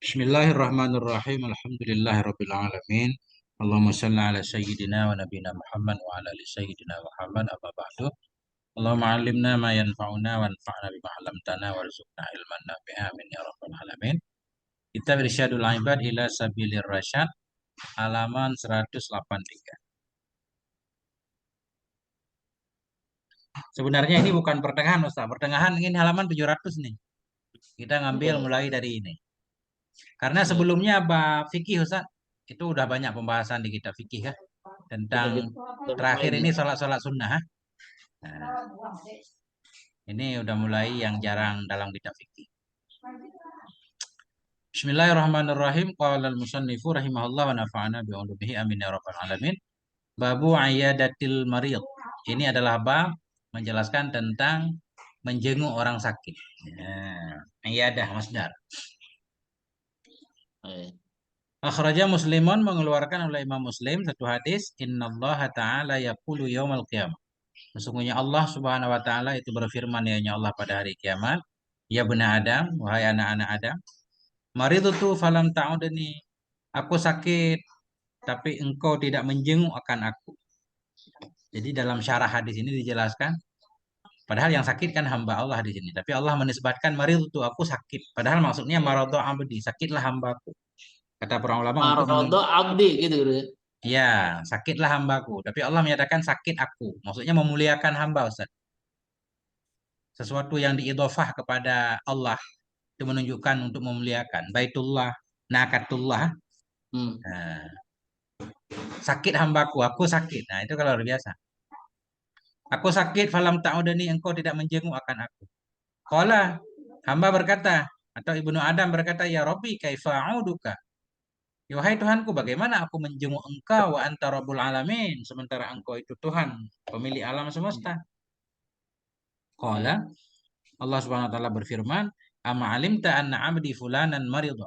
Bismillahirrahmanirrahim. Alhamdulillahirabbil alamin. Allahumma shalli ala sayyidina wa nabiyina Muhammad wa ala ali sayyidina Muhammad amma ba'du. Allahumma 'allimna ma yanfa'una wanfa'na bima 'allamtana warzuqna ilman nafi'a amin ya rabbal alamin. Kitab Irsyadul Ibad ila Sabilir Rasyad halaman 183. Sebenarnya ini bukan pertengahan Ustaz. Pertengahan ini halaman 700 nih. Kita ngambil Ya, mulai dari ini. Karena ya. sebelumnya bab fikih Ustaz itu udah banyak pembahasan di kitab fikih kan tentang Kita terakhir mulai ini nih. sholat-sholat sunnah. Nah, ini udah mulai yang jarang dalam kitab fikih. Bismillahirrahmanirrahim. Qala al-musannifu rahimahullah wa nafa'ana bi ulumihi amin ya rabbal alamin. Babu ayadatil marid. Ini adalah bab menjelaskan tentang menjenguk orang sakit. Nah, ayadah masdar. Eh, Akhraja Muslimun mengeluarkan oleh Imam Muslim satu hadis, innallaha ta'ala yaqulu yaumal qiyamah. Sesungguhnya Allah Subhanahu wa taala itu berfirman ya Allah pada hari kiamat, ya benar Adam, wahai anak-anak Adam, maridtu falam ta'udni. Aku sakit tapi engkau tidak menjenguk akan aku. Jadi dalam syarah hadis ini dijelaskan, padahal yang sakit kan hamba Allah di sini, tapi Allah menisbatkan maridtu aku sakit. Padahal maksudnya maradhu abdi, sakitlah hambaku. Kata para ulama untuk Marodo abdi gitu, gitu. ya, sakitlah hambaku. Tapi Allah menyatakan sakit aku. Maksudnya memuliakan hamba, Ustaz. Sesuatu yang diidhofah kepada Allah itu menunjukkan untuk memuliakan. Baitullah, nakatullah. Hmm. Nah, sakit hambaku, aku sakit. Nah, itu kalau luar biasa. Aku sakit, falam ta'udani, engkau tidak menjenguk akan aku. Qala, hamba berkata, atau Ibnu Adam berkata, ya Rabbi, kaifa a'uduka? Ya wahai Tuhanku, bagaimana aku menjenguk engkau wa anta rabbul alamin, sementara engkau itu Tuhan, pemilik alam semesta. Qala, Eh, Allah Subhanahu wa taala berfirman, "Ama alimta anna 'abdi fulanan maridha?"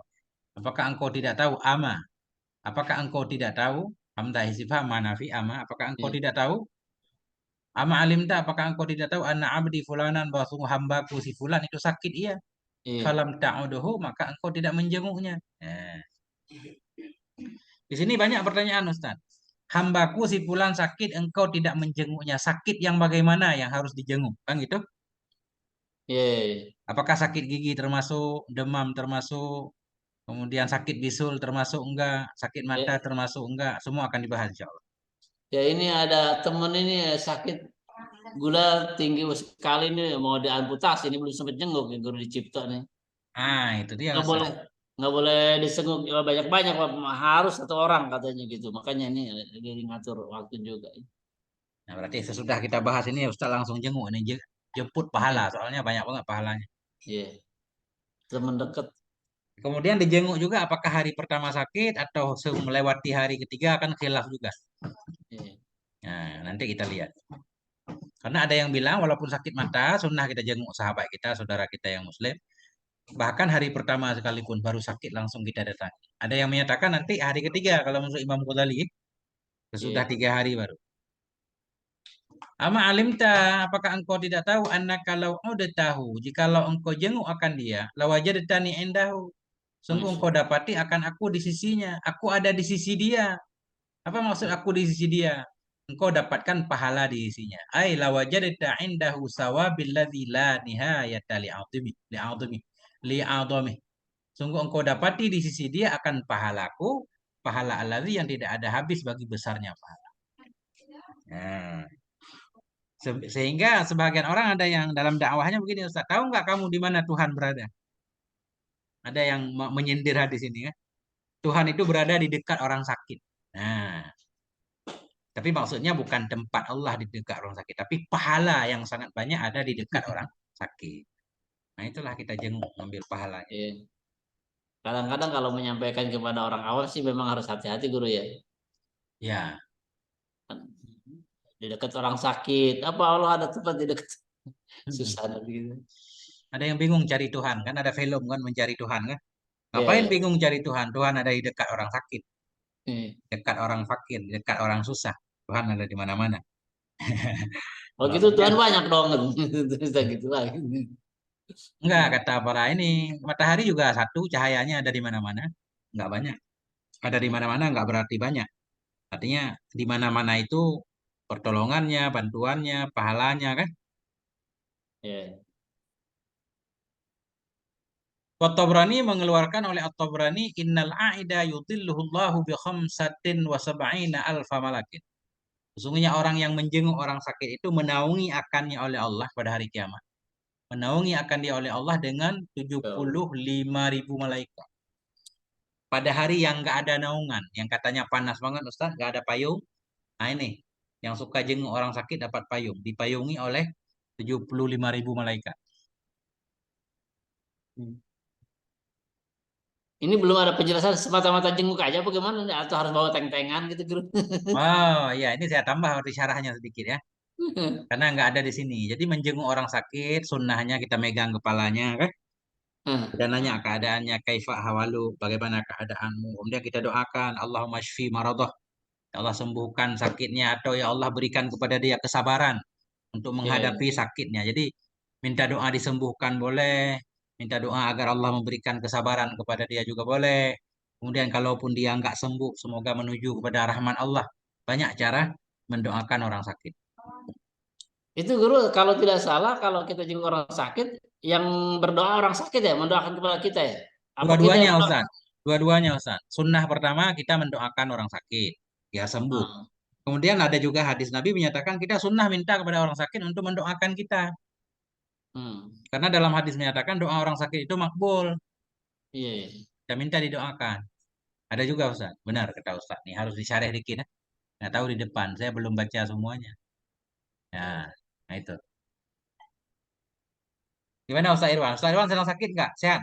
Apakah engkau tidak tahu ama? Apakah engkau tidak tahu? Hamzah istifham manafi ama. Apakah engkau iya, tidak tahu? Ama alimta, apakah engkau tidak tahu anna 'abdi fulanan bahwa sungguh hambaku si fulan itu sakit iya. iya, Falam ta'uduhu, maka engkau tidak menjenguknya. Nah, di sini banyak pertanyaan Ustaz. Hambaku si fulan sakit, engkau tidak menjenguknya. Sakit yang bagaimana yang harus dijenguk? Kan gitu? iya, iya. Apakah sakit gigi termasuk, demam termasuk, kemudian sakit bisul termasuk enggak, sakit mata Ya, termasuk enggak, semua akan dibahas insya Allah. ya, ini ada temen ini sakit gula tinggi sekali nih mau diamputasi ini belum sempat jenguk ya guru Dicipto nih. Ah, itu dia Nggak Ustaz. boleh nggak boleh disenguk banyak-banyak Pak. Harus satu orang katanya gitu. Makanya ini jadi ngatur waktu juga. Nah, berarti sesudah kita bahas ini ya Ustaz langsung jenguk ini jemput pahala, Iya, soalnya banyak banget pahalanya. iya. Teman dekat. Kemudian dijenguk juga apakah hari pertama sakit atau melewati hari ketiga akan khilaf juga. Iya, Nah, nanti kita lihat. Karena ada yang bilang walaupun sakit mata, sunnah kita jenguk sahabat kita, saudara kita yang muslim. Bahkan hari pertama sekalipun baru sakit langsung kita datangi. Ada yang menyatakan nanti hari ketiga kalau menurut Imam Ghazali, sesudah iya. 3 hari baru. Ama alimta, apakah engkau tidak tahu anak kalau udah tahu, jikalau engkau jenguk akan dia, lawajadtani indahu. Sungguh Masya engkau Allah. dapati akan aku di sisinya. Aku ada di sisi dia. Apa maksud aku di sisi dia? Engkau dapatkan pahala di sisinya. Ai lawajadta indahu sawabilladzi la nihayata li'adami. Sungguh engkau dapati di sisi dia akan pahalaku, pahala alladzi yang tidak ada habis bagi besarnya pahala. Nah, sehingga sebagian orang ada yang dalam dakwahnya begini Ustaz, tahu nggak kamu di mana Tuhan berada? Ada yang menyindir hadis ini kan. Tuhan itu berada di dekat orang sakit. Nah, tapi maksudnya bukan tempat Allah di dekat orang sakit, tapi pahala yang sangat banyak ada di dekat orang sakit. Nah, itulah kita jenguk ngambil pahalanya. Iya. Kadang-kadang kalau menyampaikan kepada orang awam sih memang harus hati-hati guru ya. Ya, Kan di dekat orang sakit, apa Allah ada tempat di dekat mm-mm. susah nanti gitu. Ada yang bingung cari Tuhan kan, ada film kan mencari Tuhan kan. Iya, Ngapain iya. bingung cari Tuhan? Tuhan ada di dekat orang sakit, Iya. dekat orang fakir, dekat orang susah. Tuhan ada di mana-mana. Oh gitu Maksudnya Tuhan banyak dong. Bisa gitu lagi. Enggak, kata para ini, matahari juga satu, cahayanya ada di mana-mana. Enggak banyak. Ada di mana-mana enggak berarti banyak. Artinya di mana-mana itu pertolongannya, bantuannya, pahalanya kan. Ya. At-Tabrani mengeluarkan oleh At-Tabrani innal aida yudhilluhullahu bi khamsatin wa sab'ina alfa malakin. Sesungguhnya orang yang menjenguk orang sakit itu menaungi akannya oleh Allah pada hari kiamat. Menaungi akan dia oleh Allah dengan 75.000 malaikat. Pada hari yang nggak ada naungan, yang katanya panas banget Ustaz, nggak ada payung. Nah ini, yang suka jenguk orang sakit dapat payung. Dipayungi oleh 75.000 malaikat. Ini belum ada penjelasan semata-mata jenguk aja bagaimana atau harus bawa teng-tengan gitu guru. Oh ya, ini saya tambah di syarahnya sedikit ya. Karena nggak ada di sini. Jadi menjenguk orang sakit, sunnahnya kita megang kepalanya kan. Nah, Dan nanya keadaannya, kaifa hawalu, bagaimana keadaanmu. Kemudian kita doakan, Allahumma shfi maradah. Ya Allah sembuhkan sakitnya atau ya Allah berikan kepada dia kesabaran untuk ya. menghadapi sakitnya. Jadi minta doa disembuhkan boleh, minta doa agar Allah memberikan kesabaran kepada dia juga boleh. Kemudian kalaupun dia nggak sembuh, semoga menuju kepada rahmat Allah. Banyak cara mendoakan orang sakit. Itu guru kalau tidak salah kalau kita jenguk orang sakit yang berdoa orang sakit ya mendoakan kepada kita ya. Apa kita Dua-duanya yang berdoa? Ustaz. Dua-duanya Ustaz. Sunnah pertama kita mendoakan orang sakit. Ya sembuh. Ah, Kemudian ada juga hadis Nabi menyatakan kita sunnah minta kepada orang sakit untuk mendoakan kita. hmm. Karena dalam hadis menyatakan doa orang sakit itu makbul. Iya, iya. Kita minta didoakan. Ada juga Ustaz. Benar kata Ustaz. Nih harus disyarah dikit ya. Nggak tahu di depan. Saya belum baca semuanya. Iya. Ya, nah itu. Gimana Ustaz Irwan? Ustaz Irwan sedang sakit nggak? Sehat?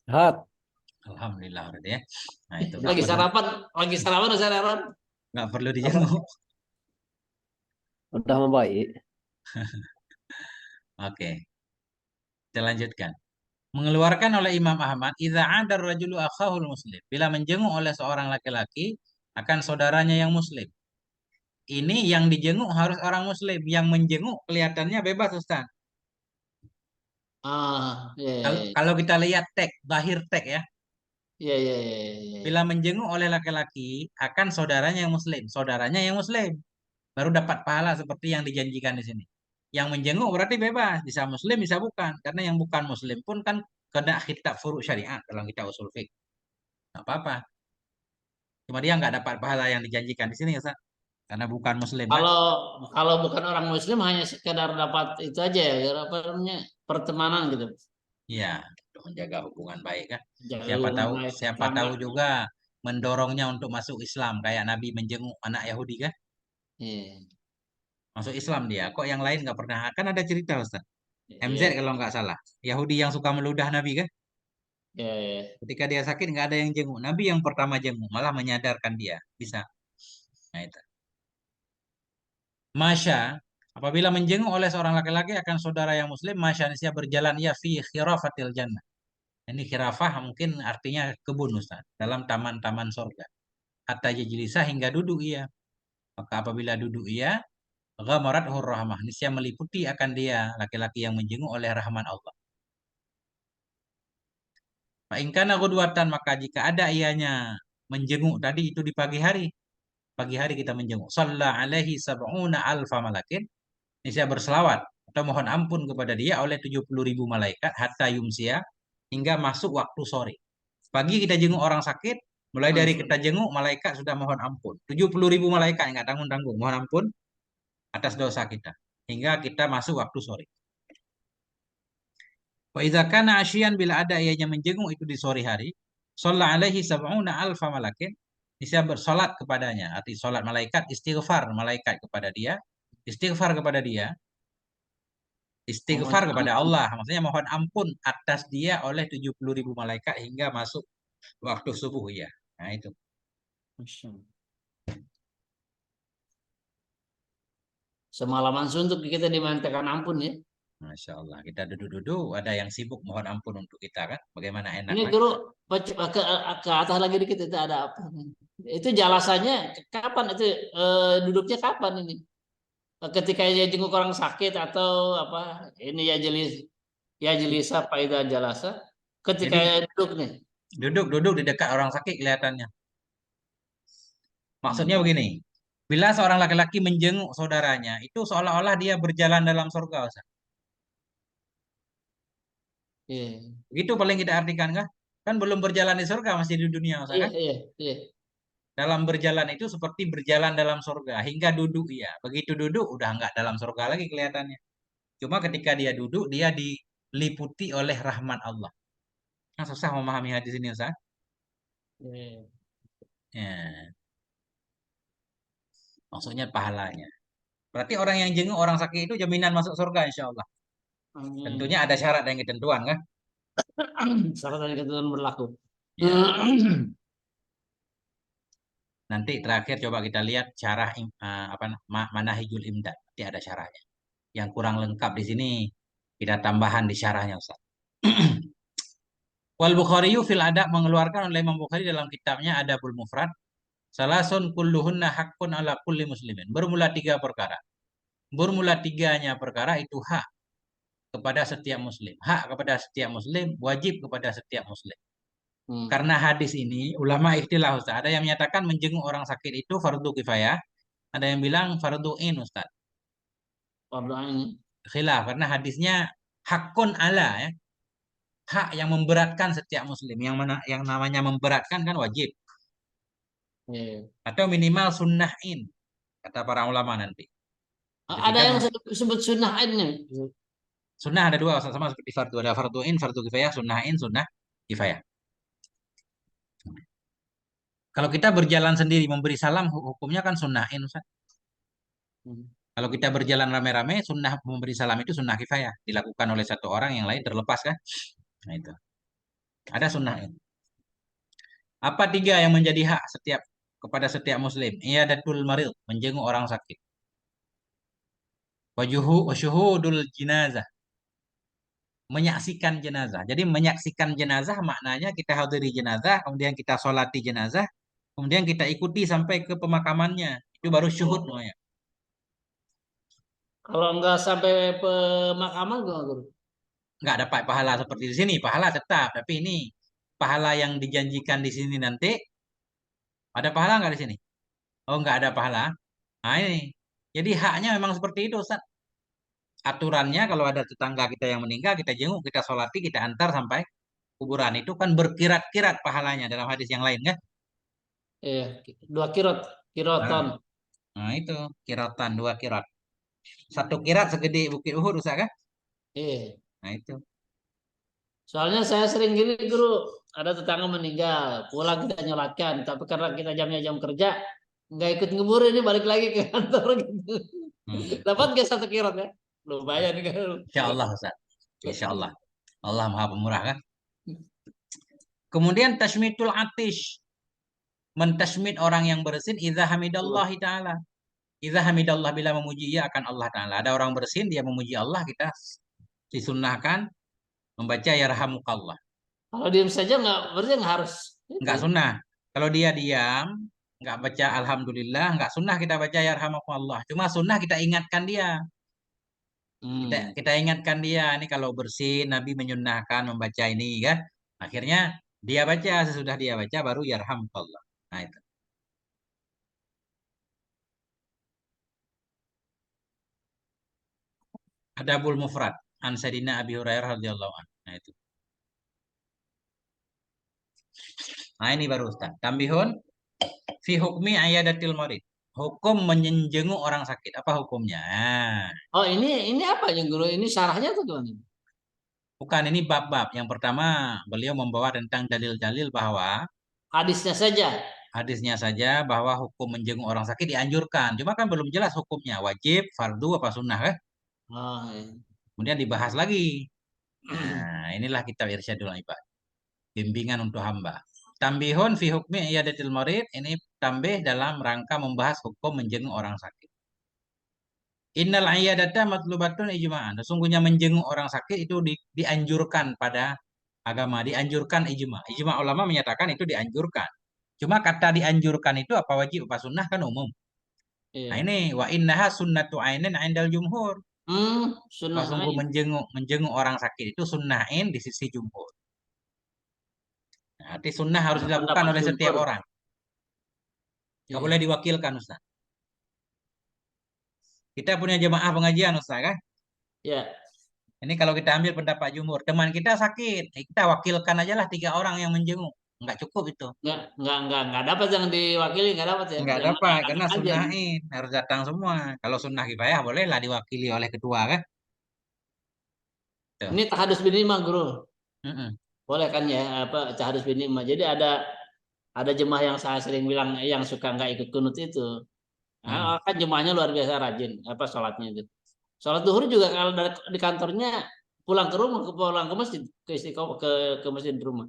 Hat, Alhamdulillah berarti ya. Nah itu nggak perlu, Lagi sarapan Ustaz Aaron. nggak perlu apa? dijenguk. Udah membaik. Oke, kita lanjutkan. Mengeluarkan oleh Imam Ahmad, idza adar rajulu akhahul muslim. Bila menjenguk oleh seorang laki-laki akan saudaranya yang muslim. Ini yang dijenguk harus orang muslim. Yang menjenguk kelihatannya bebas Ustaz. Ah, iya, iya, Kalau kita lihat teks, zahir teks ya. iya, iya, iya, iya, iya, Bila iya. menjenguk oleh laki-laki akan saudaranya yang muslim. Saudaranya yang muslim. Baru dapat pahala seperti yang dijanjikan di sini. Yang menjenguk berarti bebas. Bisa muslim, bisa bukan. Karena yang bukan muslim pun kan kena kitab furu syariat dalam kitab usul fiqh. Nggak apa-apa. Cuma dia nggak dapat pahala yang dijanjikan di sini Ustaz. Karena bukan muslim kan. Kalau kalau bukan orang Muslim hanya sekedar dapat itu aja ya apa namanya pertemanan gitu. Iya, untuk menjaga hubungan baik kan. Jaga Siapa hubungan tahu, baik siapa tetangga. tahu juga mendorongnya untuk masuk Islam kayak Nabi menjenguk anak Yahudi kan. Iya, Masuk Islam dia. Kok yang lain nggak pernah? Kan ada cerita Ustaz. MZ iya, kalau nggak salah. Yahudi yang suka meludah Nabi kan. iya, iya. Ketika dia sakit nggak ada yang jenguk. Nabi yang pertama jenguk. Malah menyadarkan dia. Bisa. Nah itu. Masya. Apabila menjenguk oleh seorang laki-laki akan saudara yang muslim. Masya niscaya berjalan ia fi khirafatil jannah. Ini khirafah mungkin artinya kebun Ustaz. Dalam taman-taman sorga. Hatta yajlisa hingga duduk ia. Maka apabila duduk ia. Ghamarathu rahmah. Niscaya meliputi akan dia. Laki-laki yang menjenguk oleh rahman Allah. Fa in kana ghudwatan maka jika ada ianya menjenguk tadi itu di pagi hari kita menjenguk. Shalla alaihi sab'una alfa malakin. Ini saya berselawat atau mohon ampun kepada dia oleh 70.000 malaikat hatta yumsia hingga masuk waktu sore. Pagi kita jenguk orang sakit, mulai dari kita jenguk malaikat sudah mohon ampun. 70.000 malaikat nggak tanggung-tanggung mohon ampun atas dosa kita hingga kita masuk waktu sore. Wa idza kana asyian bila ada ianya menjenguk itu di sore hari, shalla alaihi sab'una alfa malakin, bisa bersolat kepadanya. Arti solat malaikat, istighfar malaikat kepada dia, istighfar kepada dia, Mohon istighfar kepada ampun. Allah. Maksudnya mohon ampun atas dia oleh 70.000 malaikat hingga masuk waktu subuh ya. Nah itu. Masya Allah. Semalaman suntuk kita dimintakan ampun ya. Masya Allah. Kita duduk-duduk, ada yang sibuk mohon ampun untuk kita kan. Bagaimana enak Ini kan? guru ke atas lagi dikit itu ada apa? Itu jelasannya kapan itu duduknya kapan ini? ketika dia jenguk orang sakit atau apa ini ya jelisa faida jalasa ketika Jadi duduk nih. duduk di dekat orang sakit kelihatannya. Maksudnya Hmm. begini, bila seorang laki-laki menjenguk saudaranya, itu seolah-olah dia berjalan dalam surga, Ustaz. Iya. Begitu paling kita artikan kan? Kan belum berjalan di surga, masih di dunia, Ustaz Iya, kan? iya, iya. Dalam berjalan itu seperti berjalan dalam surga, hingga duduk ya. Begitu duduk, udah nggak dalam surga lagi kelihatannya. Cuma ketika dia duduk, dia diliputi oleh rahmat Allah. Nah, susah memahami hadis ini, Ustaz. Iya. Ya, maksudnya pahalanya. Berarti orang yang jenguk orang sakit itu jaminan masuk surga, insya Allah. Tentunya Amin. ada syarat dan ketentuan kan? Syarat dan ketentuan berlaku. Ya. Nanti terakhir coba kita lihat syarah apa Manahijul Imdad. Nanti ada syarahnya. Yang kurang lengkap di sini kita tambahan di syarahnya, Ustaz. Wal Bukhari fil Adab mengeluarkan oleh Imam Bukhari dalam kitabnya Adabul Mufrad. Salasun kulluhunna haqqun ala kulli muslimin. Bermula tiga perkara. Bermula tiganya perkara itu hak kepada setiap muslim. Hak kepada setiap muslim, wajib kepada setiap muslim. Hmm. Karena hadis ini ulama ikhtilaf, Ustaz. Ada yang menyatakan menjenguk orang sakit itu fardu kifayah, ada yang bilang fardu in, Ustaz. Fardu ain. Khilaf karena hadisnya hakun ala ya. Hak yang memberatkan setiap muslim. Yang mana yang namanya memberatkan kan wajib Iya. atau minimal sunnahin kata para ulama nanti. Jadi Ada kita yang sebut sunnah ini. sunnah ada dua sama seperti fardu, ada fardu in, fardu kifayah, sunnahin, sunnah kifayah. Kalau kita berjalan sendiri memberi salam hukumnya kan sunnahin, Ustaz. Hmm. Kalau kita berjalan rame-rame, sunnah memberi salam itu sunnah kifayah. Dilakukan oleh satu orang, yang lain terlepas kan? Nah itu. Ada sunnah ini. Apa tiga yang menjadi hak setiap kepada setiap muslim? Iyadatul marid, menjenguk orang sakit. Wasyuhudul jenazah, menyaksikan jenazah. Jadi menyaksikan jenazah maknanya kita hadiri jenazah, kemudian kita sholati jenazah, kemudian kita ikuti sampai ke pemakamannya. Itu baru syuhud Oh. namanya. Kalau nggak sampai pemakaman gimana, Guru? Nggak dapat pahala seperti di sini, pahala tetap. Tapi ini pahala yang dijanjikan di sini nanti, ada pahala nggak di sini? Oh, nggak ada pahala. Nah ini. Jadi haknya memang seperti itu, Ustaz. Aturannya kalau ada tetangga kita yang meninggal, kita jenguk, kita sholati, kita antar sampai kuburan. Itu kan berkirat-kirat pahalanya dalam hadis yang lain kan? Iya, dua kirot, Nah, kiroton. nah itu kiratan, dua kirat. Satu kirat segede Bukit Uhud, Ustaz kan? Iya. Nah itu. Soalnya saya sering gini, Guru. Ada tetangga meninggal, pulang kita nyolatkan, tapi karena kita jamnya jam kerja, nggak ikut ngebur ini balik lagi ke kantor gitu. Hmm. Dapat nggak satu kirot ya? Lumayan kan? Insya Allah, Ustaz. Insya Allah. Allah Maha Pemurah kan? Kemudian tashmitul atish. Mentasmid orang yang bersin. Idza hamidallahi ta'ala. Idza hamidallah bila memuji ia akan Allah Ta'ala. Ada orang bersin, dia memuji Allah, kita disunnahkan membaca yarhamukallah. Kalau diem saja nggak, berarti nggak harus itu. Enggak sunnah. Kalau dia diam, enggak baca alhamdulillah, enggak sunnah kita baca yarhamukallah. Cuma sunnah kita ingatkan dia. Kita Hmm. kita ingatkan dia ini kalau bersih Nabi menyunnahkan membaca ini kan. Akhirnya dia baca, sesudah dia baca baru yarhamukallah. Nah itu. Adabul Mufrad an Sayyidina Abi Hurairah radhiyallahu anhu. Nah itu. Nah ini baru Ustaz. Tambihun fi hukmi ayadatil marid. Hukum menjenguk orang sakit. Apa hukumnya? Nah, Oh ini apa yang Guru? Ini syarahnya tuh gimana? bukan ini bab-bab. Yang pertama, beliau membawa tentang dalil-dalil bahwa Hadisnya saja. hadisnya saja bahwa hukum menjenguk orang sakit dianjurkan. Cuma kan belum jelas hukumnya. Wajib, fardu, apa sunnah kan? Oh, iya. Kemudian dibahas lagi. Nah, inilah kitab Irsyadul Ibad. Bimbingan untuk hamba. Tambihun fi hukmi iyadatil marid. Ini tambih dalam rangka membahas hukum menjenguk orang sakit. Innal iyadata matlubatun ijma'an. Sesungguhnya menjenguk orang sakit itu dianjurkan pada agama, dianjurkan ijma. Ijma ulama menyatakan itu dianjurkan. Cuma kata dianjurkan itu apa wajib apa sunnah kan umum. Nah Iya. ini wa innaha sunnatu ainin indal jumhur. Kalau Sunnah sungguh ain. menjenguk menjenguk orang sakit itu sunnah ain di sisi jumhur. Nah, arti sunnah harus Ada dilakukan pendapat oleh setiap jumhur. orang. Nggak boleh Iya. diwakilkan Ustaz. Kita punya jemaah pengajian Ustaz kan. Ya. Ini kalau kita ambil pendapat jumhur, teman kita sakit, kita wakilkan aja lah 3 orang yang menjenguk. Nggak cukup itu. Nggak dapat yang diwakili, nggak dapat ya. Nggak Yang dapat, karena datang aja. sunnahin harus datang semua. Kalau sunnah kifayah bolehlah diwakili oleh ketua kan. Tuh. Ini tahadus bin imam, Guru. Mm-mm. Boleh kan ya, apa tahadus bin imam. Jadi ada jemaah yang saya sering bilang yang suka nggak ikut kunut itu. Mm. Kan jemaahnya luar biasa rajin apa sholatnya itu. Sholat duhur juga kalau dari di kantornya pulang ke rumah, pulang ke masjid, ke istiqomah, ke masjid di rumah.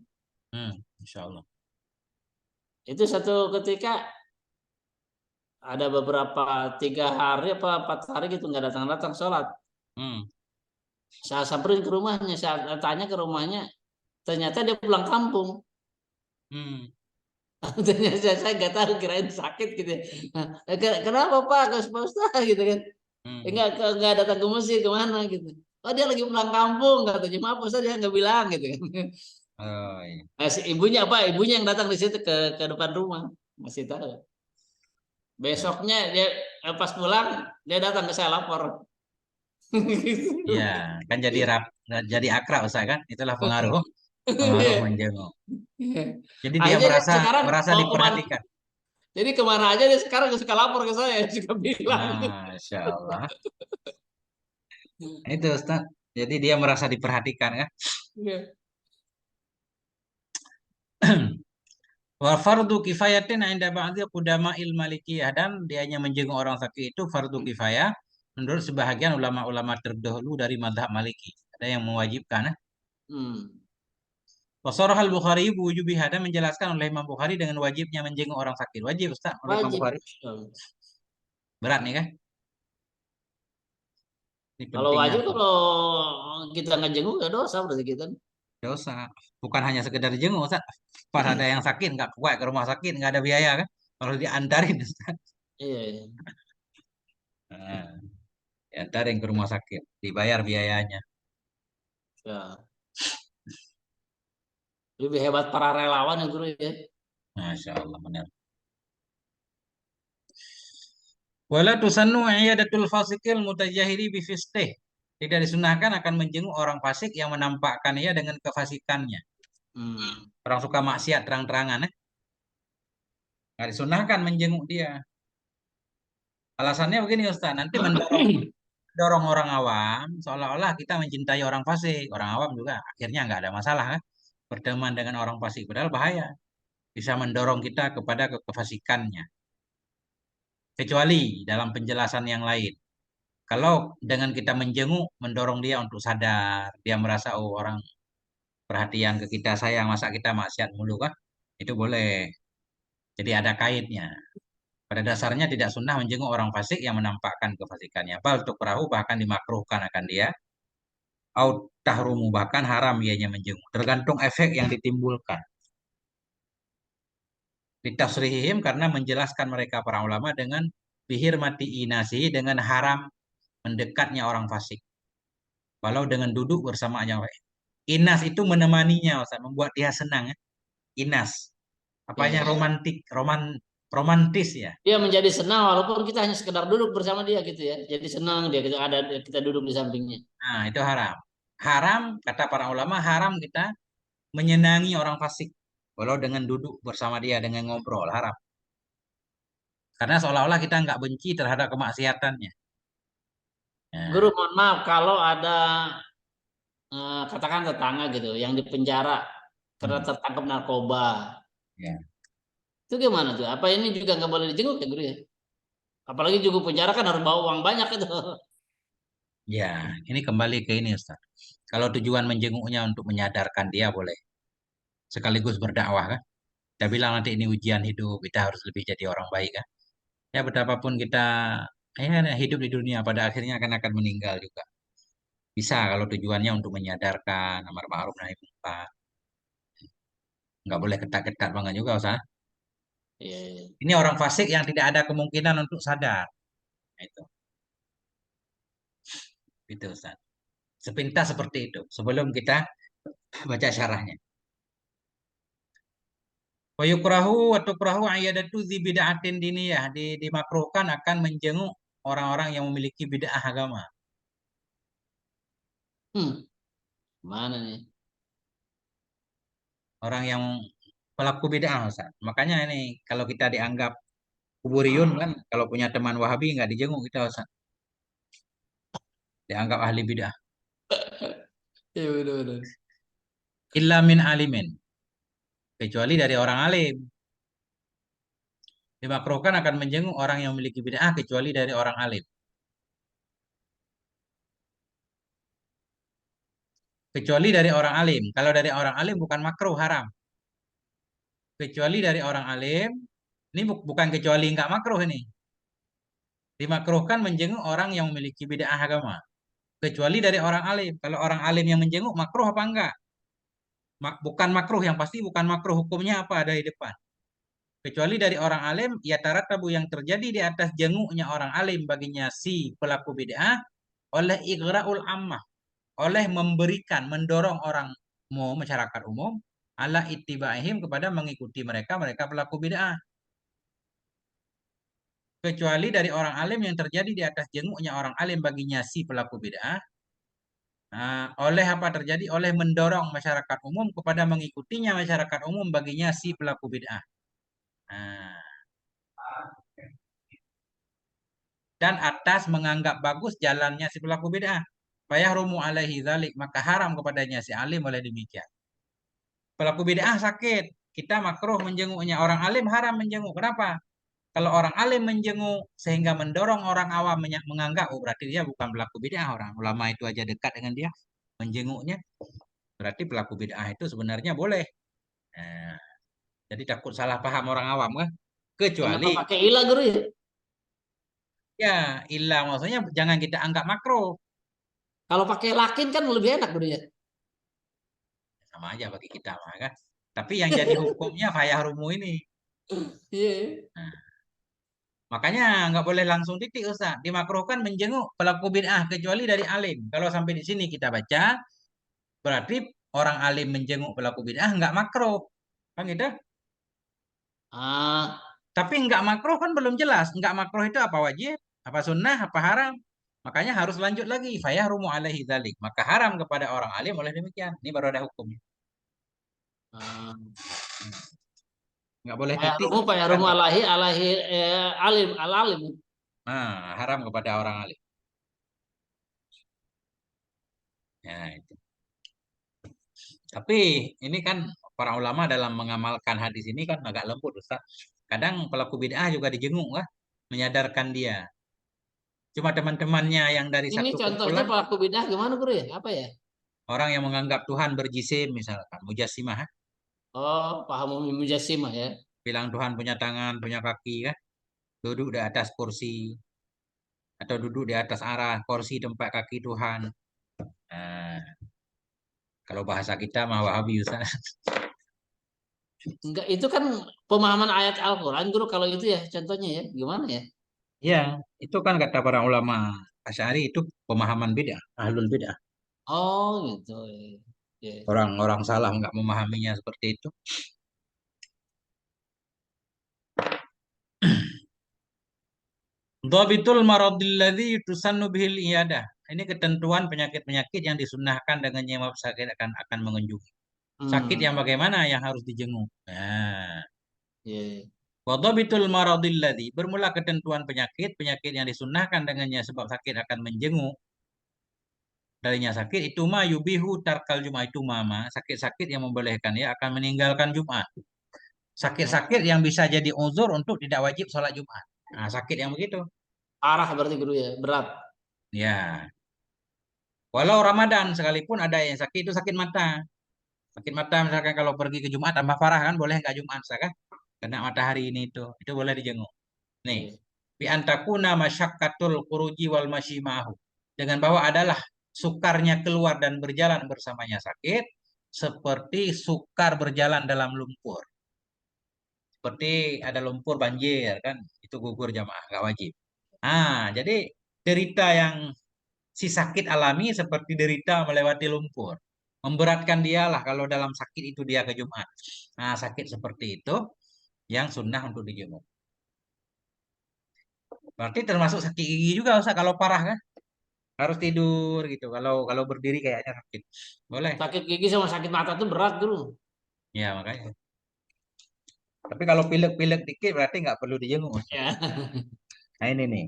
Insya Allah. Itu satu ketika ada beberapa 3 hari apa 4 hari gitu nggak datang-datang sholat. Mm. Saya samperin ke rumahnya, saya tanya ke rumahnya, ternyata dia pulang kampung. Mm. Ternyata saya nggak tahu, kirain sakit gitu ya. Nah, kenapa Pak? Pak Ustaz gitu kan. Mm. Enggak datang ke masjid kemana gitu. Oh dia lagi pulang kampung katanya. Maaf Ustaz dia nggak bilang gitu kan. Oh, iya. Nah, si ibunya apa? Ibunya yang datang di situ ke depan rumah. Masih tahu. Ya. Besoknya dia pas pulang dia datang ke saya lapor. Iya, kan jadi akrab Ustaz kan? Itulah pengaruh menjenguk. Jadi dia Akhirnya dia merasa sekarang merasa mau kemana? diperhatikan. Jadi kemana aja dia sekarang suka lapor ke saya, suka bilang. Masya Allah. Nah, itu Ustaz. Jadi dia merasa diperhatikan kan? Wa fardu kifayatin inda ba'dhi qudama'il malikiyah, dan dianya menjenguk orang sakit itu fardu kifayah menurut sebahagian ulama-ulama terdahulu dari mazhab Maliki. Ada yang mewajibkan. Hmm. Wa sharah al-Bukhari wujubiha, dan menjelaskan oleh Imam Bukhari dengan wajibnya menjenguk orang sakit. Wajib Ustaz oleh Imam Wajib. Bukhari. Berat nih kan? Ini Kalau pentingnya wajib, apa? kalau kita nggak jenguk ya dosa berarti kita. Dosa. Bukan hanya sekedar jenguk Ustaz. Pas ada yang sakit nggak kuat ke rumah sakit nggak ada biaya kan? Kalau diantarin Ustaz. Iya, iya. Nah, diantarin ke rumah sakit, dibayar biayanya. Ya. Lebih hebat para relawan ya Guru ya. Masya Allah benar. Wala tusannu iyadatul fasikil mutajahiri bifistih. Tidak disunahkan akan menjenguk orang fasik yang menampakkan ia dengan kefasikannya. Hmm. Orang suka maksiat terang-terangan, eh? Nggak disunahkan menjenguk dia. Alasannya begini Ustaz, nanti mendorong orang awam seolah-olah kita mencintai orang fasik. Orang awam juga akhirnya nggak ada masalah kan? Berteman dengan orang fasik, padahal bahaya. Bisa mendorong kita kepada kefasikannya. Kecuali dalam penjelasan yang lain. Kalau dengan kita menjenguk, mendorong dia untuk sadar, dia merasa oh orang perhatian ke kita, sayang, masa kita maksiat mulu kan? Itu boleh. Jadi ada kaitnya. Pada dasarnya tidak sunnah menjenguk orang fasik yang menampakkan kefasikannya. Bal untuk perahu bahkan dimakruhkan akan dia. Au tahrumu bahkan haram ianya menjenguk. Tergantung efek yang ditimbulkan. Ditasrihim karena menjelaskan mereka para ulama dengan bihir mati inasi dengan haram mendekatnya orang fasik. Walau dengan duduk bersamanya. Inas itu menemaninya, Ustaz, membuat dia senang. Ya. Inas. Ya, Apanya ya. romantis ya. Dia menjadi senang walaupun kita hanya sekedar duduk bersama dia gitu ya. Jadi senang dia kita duduk di sampingnya. Nah, itu haram. Haram, kata para ulama, haram kita menyenangi orang fasik. Walau dengan duduk bersama dia, dengan ngobrol, haram. Karena seolah-olah kita nggak benci terhadap kemaksiatannya. Guru, Nah, mohon maaf kalau ada katakan tetangga gitu yang dipenjara karena hmm, tertangkap narkoba. ya. Itu gimana tuh? Apa ini juga nggak boleh dijenguk ya Guru ya? Apalagi juga penjara kan harus bawa uang banyak itu. Ya, ini kembali ke ini Ustaz. Kalau tujuan menjenguknya untuk menyadarkan dia boleh. Sekaligus berdakwah kan. Kita bilang nanti ini ujian hidup, kita harus lebih jadi orang baik kan. Ya betapapun kita hidup di dunia pada akhirnya akan meninggal juga. Bisa kalau tujuannya untuk menyadarkan amar ma'ruf nahi munkar. Nggak boleh ketat-ketat banget juga usah. Iya, iya. Ini orang fasik yang tidak ada kemungkinan untuk sadar. Nah, itu Ustaz. Sepintas seperti itu sebelum kita baca syarahnya. Wa yukrahu wa tukrahu ayyadatu dzi bid'atin diniyah, dimakruhkan akan menjenguk orang-orang yang memiliki bid'ah agama. Hmm, mana nih? Orang yang pelaku bid'ah Ustaz. Makanya ini kalau kita dianggap kuburiyun kan, kalau punya teman Wahabi nggak dijenguk kita Ustaz. Dianggap ahli bid'ah. Iya benar-benar. Illa min alimin. Kecuali dari orang alim. Dimakruhkan akan menjenguk orang yang memiliki bid'ah kecuali dari orang alim. Kecuali dari orang alim. Kalau dari orang alim bukan makruh, haram. Kecuali dari orang alim, ini bukan kecuali nggak makruh ini. Dimakruhkan menjenguk orang yang memiliki bid'ah agama. Kecuali dari orang alim. Kalau orang alim yang menjenguk makruh apa enggak? Bukan makruh, yang pasti bukan makruh, hukumnya apa ada di depan. Kecuali dari orang alim, ya taratabu yang terjadi di atas jenguknya orang alim baginya si pelaku bid'ah oleh igra'ul ammah, oleh memberikan, mendorong orang umum, masyarakat umum, ala ittibaihim kepada mengikuti mereka, mereka pelaku bid'ah. Kecuali dari orang alim yang terjadi di atas jenguknya orang alim baginya si pelaku bid'ah, oleh apa terjadi? Oleh mendorong masyarakat umum kepada mengikutinya masyarakat umum baginya si pelaku bid'ah. Nah, dan atas menganggap bagus jalannya si pelaku bid'ah. Fayahrumu alaihi dzalik, maka haram kepadanya si alim oleh demikian. Pelaku bid'ah sakit, kita makruh menjenguknya. Orang alim haram menjenguk. Kenapa? Kalau orang alim menjenguk sehingga mendorong orang awam menganggap, oh berarti dia bukan pelaku bid'ah, orang ulama itu aja dekat dengan dia menjenguknya. Berarti pelaku bid'ah itu sebenarnya boleh. Nah, jadi takut salah paham orang awam kan? Kenapa Kecuali pakai ilah guru ya? ya ilah, maksudnya jangan kita anggap makro. Kalau pakai lakin kan lebih enak guru ya. Sama aja bagi kita mah kan. Tapi yang jadi hukumnya fayahrumu ini. Iya. Nah, makanya nggak boleh langsung titik Ustaz. Dimakruhkan menjenguk pelaku bid'ah kecuali dari alim. Kalau sampai di sini kita baca, berarti orang alim menjenguk pelaku bid'ah nggak makruh. Kan gitu? Ah, Tapi nggak makruh kan belum jelas. Nggak makruh itu apa wajib, apa sunnah, apa haram. Makanya harus lanjut lagi. Fayahrumu alaihi dzalik. Maka haram kepada orang alim oleh demikian. Ini baru ada hukumnya. ah. Nggak boleh Pak titik. Rumu, Pak Bukan Rumu gitu. alahi alahi alim al alim. Nah, haram kepada orang alim. Ya, itu. Tapi ini kan para ulama dalam mengamalkan hadis ini kan agak lembut Ustaz. Kadang pelaku bid'ah juga dijenguk lah, menyadarkan dia. Cuma teman-temannya yang dari Ini satu contohnya kumpulan, pelaku bidah gimana guru ya? Apa ya? orang yang menganggap Tuhan berjisim misalkan, mujassimah, Oh, paham mujassimah ya. bilang Tuhan punya tangan, punya kaki kan, duduk di atas kursi atau duduk di atas arah kursi tempat kaki Tuhan. Nah, kalau bahasa kita mah Wahabi Ustaz. Enggak, itu kan pemahaman ayat Al-Qur'an guru kalau itu ya contohnya ya. Gimana ya? Ya, itu kan kata para ulama Asy'ari itu pemahaman bid'ah, ahlul bid'ah. Oh, gitu. Ya. Orang-orang salah nggak memahaminya seperti itu. Dhabitul maradil ladzi tusannu bihil iyadah. Ini ketentuan penyakit-penyakit yang disunnahkan dengan nyewa sakit akan mengunjungi. Sakit Hmm. yang bagaimana yang harus dijenguk. Nah, Ya. wa dhabitul maradil ladzi, bermula ketentuan penyakit yang disunnahkan dengannya sebab sakit akan menjenguk. Darinya sakit itu mah yubihu tarkal Jumat, itu mama sakit-sakit yang membolehkan ya akan meninggalkan Jumat. Sakit-sakit Oh, yang bisa jadi uzur untuk tidak wajib sholat Jumat. Nah, sakit yang begitu. parah berarti guru ya, berat. Ya, walau Ramadan sekalipun ada yang sakit itu sakit mata. Sakit mata misalkan kalau pergi ke Jumat tambah parah kan boleh nggak Jumat kan? Kena matahari ini itu boleh dijenguk. Nih, Ya. bi antakuna masyaqqatul khuruji wal masyi ma'ahu. Dengan bahwa adalah sukarnya keluar dan berjalan bersamanya sakit seperti sukar berjalan dalam lumpur. Seperti ada lumpur banjir kan, itu gugur jamaah nggak wajib. Jadi derita yang si sakit alami seperti derita melewati lumpur. Memberatkan dia lah kalau dalam sakit itu dia ke Jumat. Sakit seperti itu yang sunnah untuk dijemur. Berarti termasuk sakit gigi juga Ustaz kalau parah kan? Harus tidur gitu. Kalau kalau berdiri kayaknya sakit. Boleh. Sakit gigi sama sakit mata tuh berat dulu. Ya makanya. Tapi kalau pilek-pilek dikit berarti nggak perlu dijenguk Ustaz. Ya. Nah ini nih.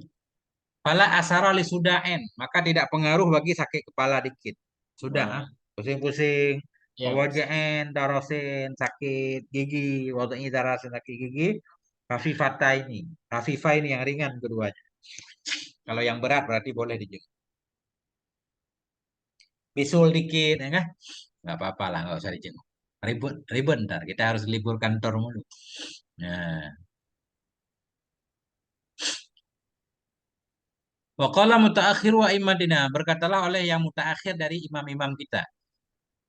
Fala asara li sudaen, maka tidak pengaruh bagi sakit kepala dikit. Sudah, Nah, pusing-pusing, ya. wajaen, darosin, sakit gigi, waktunya darosin sakit gigi, rafifata ini, rafifa ini yang ringan keduanya. Kalau yang berat berarti boleh dijenguk. Bisul dikit, ya kan? Nggak apa-apa lah, nggak usah dijenguk. Ribut, ribut ntar. Kita harus libur kantor mulu. Nah, waqala mutaakhir wa imadina, berkatalah oleh yang mutaakhir dari imam-imam kita.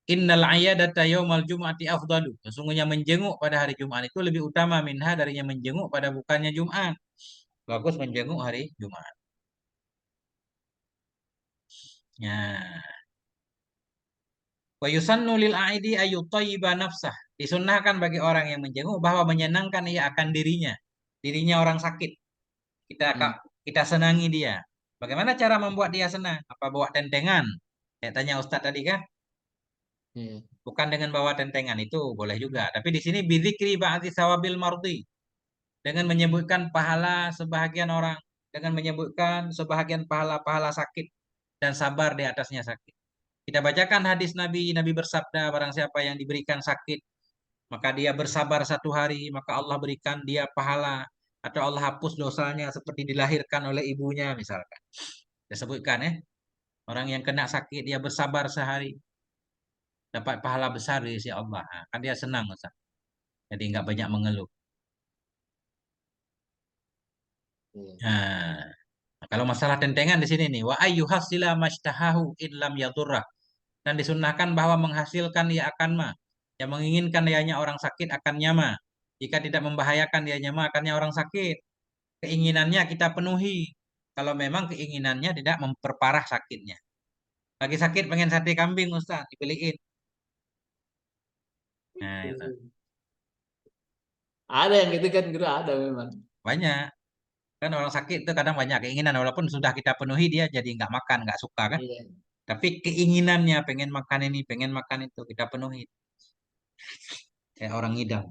Innal ayadata yaumal jum'ati afdalu. Sesungguhnya menjenguk pada hari Jumat itu lebih utama minha darinya menjenguk pada bukannya Jumat. Bagus menjenguk hari Jumat. Ya. Wa yusannu lil aidi ayyutayyiba nafsah. Disunnahkan bagi orang yang menjenguk bahwa menyenangkan ia akan dirinya. Dirinya orang sakit. Kita Hmm. kita senangi dia. Bagaimana cara membuat dia senang? Apa bawa tentengan? Saya tanya Ustadz tadi kan? Iya. Bukan dengan bawa tentengan itu boleh juga. Tapi di sini bidzikri ba'di sawabil mardi. Dengan menyebutkan pahala sebahagian orang, dengan menyebutkan sebahagian pahala-pahala sakit dan sabar di atasnya sakit. Kita bacakan hadis Nabi, Nabi bersabda, barang siapa yang diberikan sakit, maka dia bersabar 1 hari, maka Allah berikan dia pahala, atau Allah hapus dosanya seperti dilahirkan oleh ibunya misalkan. Kita sebutkan orang yang kena sakit, dia bersabar sehari, dapat pahala besar dari si Allah. Kan dia senang Ustaz. Jadi nggak banyak mengeluh. Iya. Nah, kalau masalah tentengan di sini nih, wa ayyuhasila mashtahahu in lam yadurrah. Dan disunnahkan bahwa menghasilkan ia akan ma. Yang menginginkan dianya orang sakit akan nyama. Jika tidak membahayakan dia nyama akannya orang sakit. Keinginannya kita penuhi. Kalau memang keinginannya tidak memperparah sakitnya. Lagi sakit pengen sate kambing Ustaz, dibeliin. Nah, itu. Ada yang gitu kan, guru ada memang. Banyak. Kan orang sakit itu kadang banyak keinginan. Walaupun sudah kita penuhi dia jadi nggak makan, nggak suka kan. Iya. Tapi keinginannya pengen makan ini, pengen makan itu kita penuhi. Kayak orang ngidam.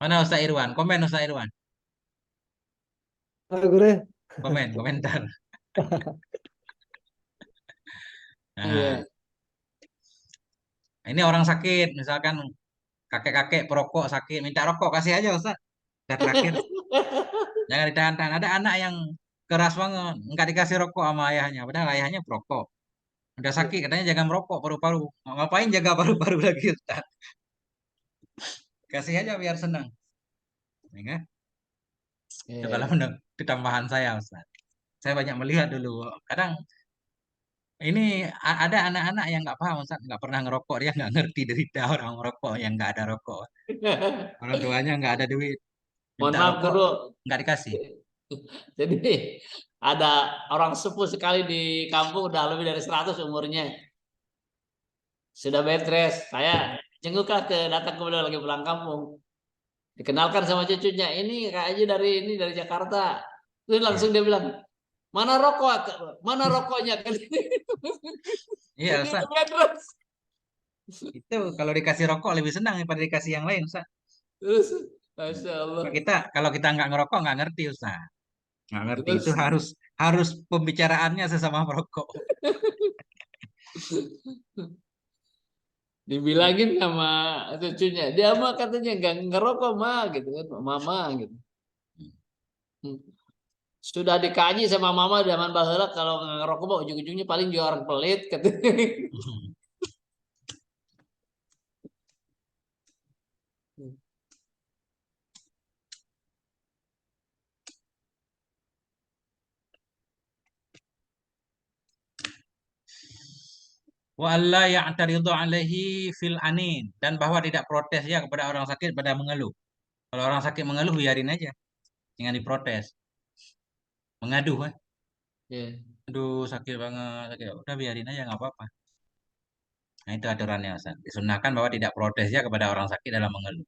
Mana Ustaz Irwan? Komen Ustaz Irwan. Halo Gure. Komen, komentar. Nah, Iya. ini orang sakit, misalkan kakek-kakek perokok sakit, minta rokok kasih aja Ustaz. Udah terakhir, jangan ditahan-tahan. Ada anak yang keras banget, nggak dikasih rokok sama ayahnya, padahal ayahnya perokok. Udah sakit, katanya jangan merokok paru-paru. Ngapain jaga paru-paru lagi Ustaz? Kasih aja biar senang. Ya kan? Itu kalau Iya. menurut ketambahan saya Ustaz. Saya banyak melihat dulu. Kadang ini ada anak-anak yang nggak paham Ustaz, nggak pernah ngerokok, dia nggak ngerti derita orang merokok yang nggak ada rokok. Orang tuanya nggak ada duit, Mohon minta maaf rokok guru. nggak dikasih. Jadi ada orang sepuh sekali di kampung udah lebih dari 100 umurnya. Sudah bed rest. Saya jenguklah datang ke beliau lagi pulang kampung. Dikenalkan sama cucunya. Ini Kak Aji dari ini dari Jakarta. Terus Iya, langsung dia bilang, mana rokok? Mana rokoknya? iya Dia Ustaz. ke bed rest. Itu kalau dikasih rokok lebih senang daripada dikasih yang lain Ustaz. Terus, Masya Allah. Kalau kita nggak ngerokok nggak ngerti Ustaz. Nggak ngerti itu Terus harus harus pembicaraannya sesama perokok. dibilangin sama cucunya, dia mah katanya nggak ngerokok mah gitu kan, mama gitu. Hmm. Sudah dikaji sama mama zaman baheula kalau nggak ngerokok mah ujung-ujungnya paling juga orang pelit katanya. Wa alla ya'taridu alaihi fil anin, dan bahwa tidak protes ya kepada orang sakit pada mengeluh. Kalau orang sakit mengeluh biarin aja. jangan diprotes. Mengadu kan. Iya. Aduh sakit banget, sakit. Udah biarin aja nggak apa-apa. Nah itu aturannya Ustaz. Disunahkan bahwa tidak protes ya kepada orang sakit dalam mengeluh.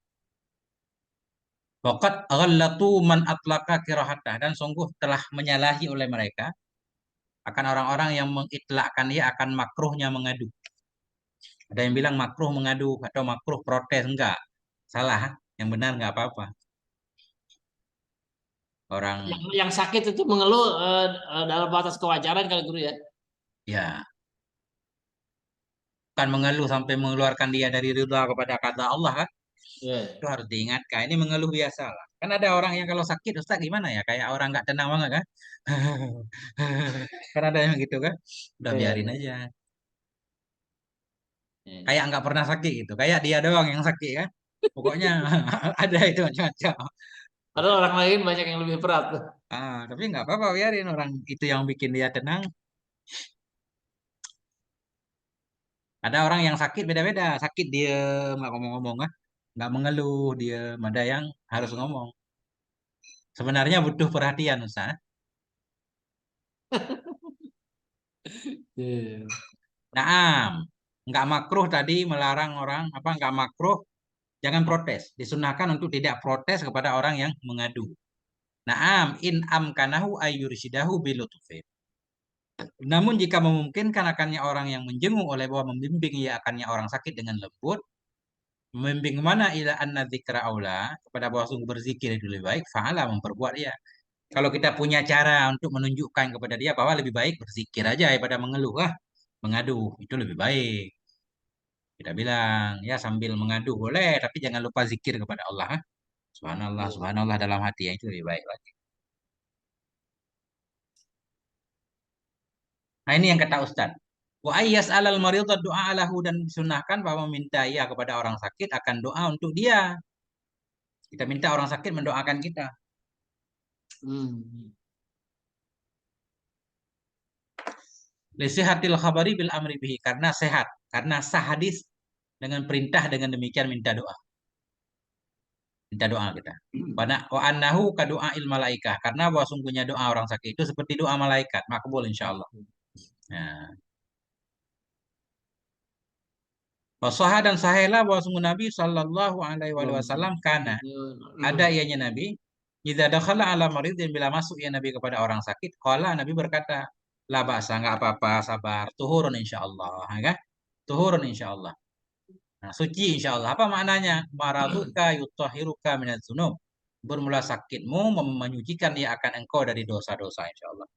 Waqad ghallatu man atlaka kirahatah, dan sungguh telah menyalahi oleh mereka akan orang-orang yang mengitlakkan dia akan makruhnya mengadu. Ada yang bilang makruh mengadu atau makruh protes, enggak. Salah, yang benar nggak apa-apa. Orang Yang sakit itu mengeluh dalam batas kewajaran kali guru ya. ya kan mengeluh sampai mengeluarkan dia dari ridha kepada kata Allah kan. Iya. Itu harus diingatkan. Ini mengeluh biasa lah. Kan ada orang yang kalau sakit Ustaz gimana ya? Kayak orang nggak tenang banget kan. Kan ada yang gitu kan. Udah Iya, biarin iya. aja. Iya. Kayak nggak pernah sakit gitu. Kayak dia doang yang sakit kan. Pokoknya ada itu macam-macam. Padahal orang lain banyak yang lebih berat tuh. Tapi nggak apa-apa biarin orang itu yang bikin dia tenang. Ada orang yang sakit beda-beda. Sakit dia nggak ngomong-ngomong kan. Nggak mengeluh dia. Ada yang harus ngomong. Sebenarnya butuh perhatian Ustaz. Iya. Naam. Nggak makruh tadi melarang orang apa nggak makruh. Jangan protes. Disunahkan untuk tidak protes kepada orang yang mengadu. Naam in amkanahu ayyursidahu bilutufin. Namun jika memungkinkan akannya orang yang menjenguk oleh bahwa membimbing ia akannya orang sakit dengan lembut, membimbing mana ila anna dzikra aula kepada bahwa sungguh berzikir itu lebih baik, fa'ala memperbuat dia. Kalau kita punya cara untuk menunjukkan kepada dia bahwa lebih baik berzikir aja daripada mengeluh, mengadu itu lebih baik. Kita bilang ya sambil mengadu boleh, tapi jangan lupa zikir kepada Allah. Subhanallah, Iya. subhanallah dalam hati itu lebih baik lagi. Nah ini yang kata Ustaz. Wa ayyas alal maridha doa alahu, dan disunahkan bahwa meminta ia kepada orang sakit akan doa untuk dia. Kita minta orang sakit mendoakan kita. Hmm. Lisihatil khabari bil amri bihi, karena sehat, karena sah hadis dengan perintah dengan demikian minta doa kita. Wa annahu ka doa il malaikah, karena bahwa sungguhnya doa orang sakit itu seperti doa malaikat, makbul insyaallah. Nah, Wasoha dan sahihlah bahwa sungguh Nabi Shallallahu Alaihi Wasallam karena ada ianya Nabi, jika dakhala ala maridin, bila masuk ya Nabi kepada orang sakit, kala Nabi berkata, la ba'sa, nggak apa-apa, sabar, tuhurun insyaallah, ya kan? Tuhurun insyaallah. Nah, suci insyaallah. Apa maknanya? Maraduka yutahiruka minaz dzunub. Bermula sakitmu menyucikan dia akan engkau dari dosa-dosa insyaallah.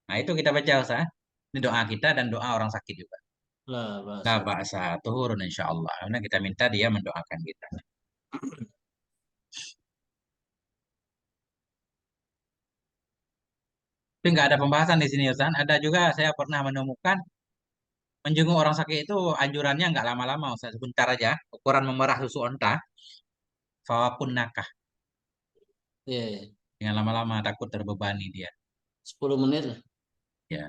Nah, itu kita baca Ustaz. Ini doa kita dan doa orang sakit juga. Lah, La bahasa. ba'sa, tuhurun insyaallah. Karena kita minta dia mendoakan kita. Tapi nggak ada pembahasan di sini Ustaz. Ada juga saya pernah menemukan menjenguk orang sakit itu anjurannya nggak lama-lama Ustaz. Sebentar aja. Ukuran memerah susu onta. Fawakun nakah. Iya, iya. Jangan lama-lama takut terbebani dia. 10 menit lah. Ya.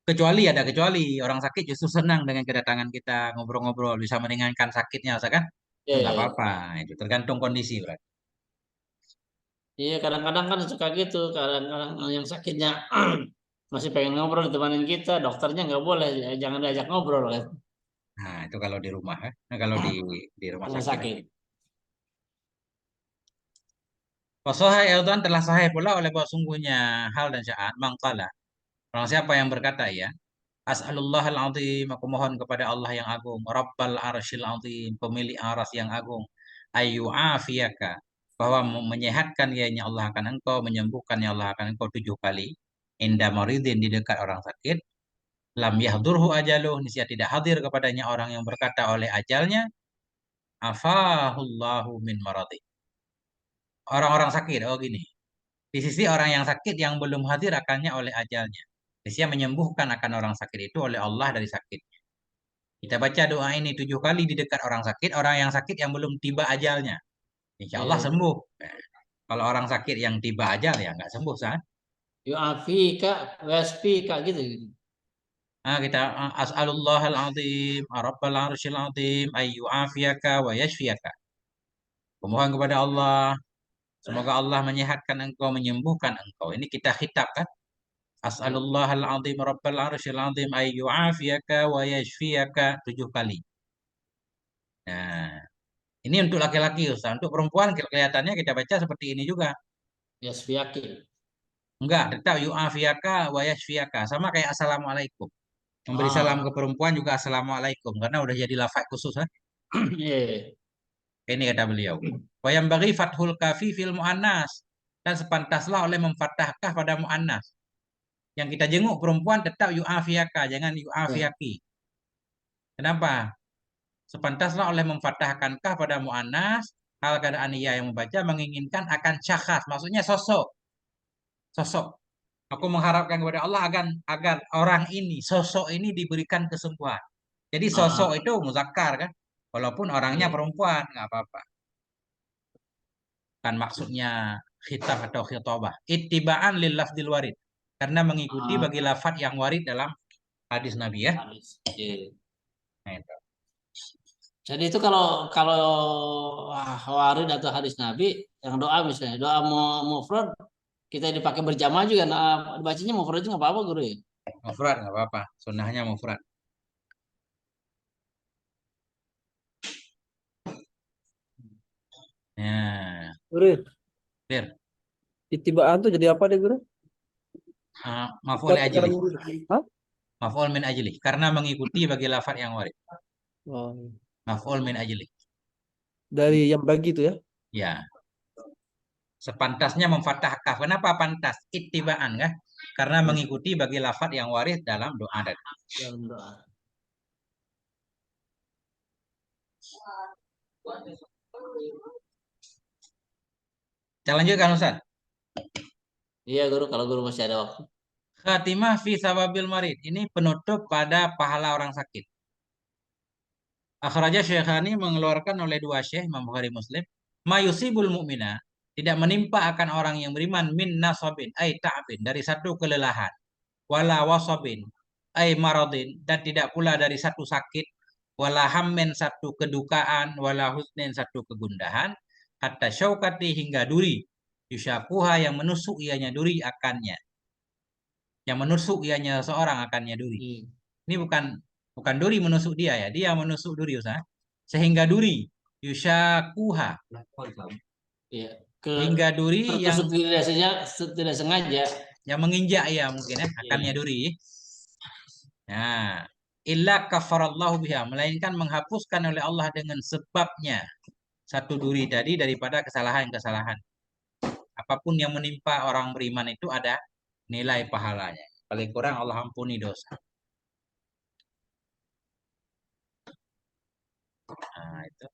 Kecuali orang sakit justru senang dengan kedatangan kita ngobrol-ngobrol bisa meringankan sakitnya Ustaz kan? Itu Iya, nggak iya, iya. apa-apa. Itu tergantung kondisi berarti. Iya, kadang-kadang kan suka gitu. Kadang-kadang yang sakitnya masih pengen ngobrol ditemenin kita, dokternya nggak boleh, ya, jangan diajak ngobrol kan. Nah, itu kalau di rumah ya. Nah, kalau di rumah Rumah sakit. sakit. Wasahai Eldan telah sahih pula oleh bahwa sungguhnya hal dan syaat mangkala. Orang siapa yang berkata ya, As'alullahal azim, aku mohon kepada Allah yang agung, Rabbal arsyil azim, pemilik aras yang agung, ayu afiyaka, bahwa menyehatkan ya Allah akan engkau, menyembuhkan ya Allah akan engkau 7 kali, inda maridin, di dekat orang sakit, lam yahdurhu ajaluh, niscaya tidak hadir kepadanya orang yang berkata oleh ajalnya, afahullahu min maradi. Orang-orang sakit, oh gini, di sisi orang yang sakit yang belum hadir akannya oleh ajalnya. Dia menyembuhkan akan orang sakit itu oleh Allah dari sakit. Kita baca doa ini 7 kali di dekat orang sakit, orang yang sakit yang belum tiba ajalnya. Insya Allah Iya. sembuh. Kalau orang sakit yang tiba ajal ya nggak sembuh, sah. Yu'afika, wasfika gitu. Nah, kita as'alullahal azim, rabbal arsyil azim, ayyu afiyaka wa yashfiyaka. Pemohon kepada Allah Semoga Allah menyehatkan engkau, menyembuhkan engkau. Ini kita khitab kan? As'alullahal azim rabbal arsyil azim ay yu'afiyaka wa yashfiyaka 7 kali. Nah, ini untuk laki-laki Ustaz. Untuk perempuan kelihatannya kita baca seperti ini juga. Yasfiaki. Enggak, tetap yu'afiyaka wa yashfiyaka. Sama kayak assalamualaikum. Memberi salam ke Oh, perempuan juga assalamualaikum. Karena udah jadi lafaz khusus. Kan? iya. Ini kata beliau. Wa yang bagi fathul kafi fil mu'annas. Dan sepantaslah oleh memfathahkah pada mu'annas. Yang kita jenguk perempuan tetap yu'afiyaka. Jangan Ya. yu'afiyaki. Kenapa? Sepantaslah oleh memfathahkankah pada mu'annas. Hal keadaan ia yang membaca menginginkan akan syakhas. Maksudnya sosok. Sosok. Aku mengharapkan kepada Allah agar orang ini, sosok ini diberikan kesembuhan. Jadi sosok Ah, itu muzakkar kan. Walaupun orangnya iya. perempuan, nggak apa-apa. Kan maksudnya khitab atau khitobah. Ittiba'an lil lafdil warid. Karena mengikuti Ah, bagi lafad yang warid dalam hadis Nabi ya. habis. Iya. Nah, itu. Jadi itu kalau kalau warid atau hadis Nabi yang doa misalnya doa mufrad kita dipakai berjamaah juga. Nah, bacanya mufrad juga nggak apa-apa guru ya. Mufrad nggak apa-apa. Sunnahnya mufrad. Ya, Guru, clear. itibaan tuh jadi apa deh guru? Maf'ul li Kita ajli. sekarang dulu. Hah? Maf'ul min ajli. Karena mengikuti bagi lafad yang warid. Oh, Maf'ul min ajli. dari yang bagi itu ya? Ya, sepantasnya memfathahkah. Kenapa pantas? Ittiba'an kan? Karena Hmm. mengikuti bagi lafad yang warid dalam doa tadi. Dalam doa. Kita lanjutkan Ustaz. Iya guru kalau guru masih ada waktu. Khatimah fi sababil marid. Ini penutup pada pahala orang sakit. Akhraja Syekhani mengeluarkan oleh 2 syekh Imam Bukhari Muslim. Mayusibul mu'mina. Tidak menimpa akan orang yang beriman min nasabin ay ta'bin. Dari satu kelelahan. Wala wasabin ay maradin. Dan tidak pula dari satu sakit. Wala hammin satu kedukaan. Wala husnin satu kegundahan. Hatta syaukati hingga duri. Yusyakuha yang menusuk ianya duri akannya. Yang menusuk ianya seorang akannya duri. Hmm. Ini bukan duri menusuk dia ya, dia menusuk duri Ustaz. Sehingga duri yushakuha, Iya. Ke hingga duri yang tertusuk tidak sengaja. menginjak ya mungkin ya akannya Iya. duri. Nah, illa kafarallahu biha, melainkan menghapuskan oleh Allah dengan sebabnya satu duri tadi daripada kesalahan-kesalahan. Apapun yang menimpa orang beriman itu ada nilai pahalanya. Paling kurang Allah ampuni dosa. Nah, itu.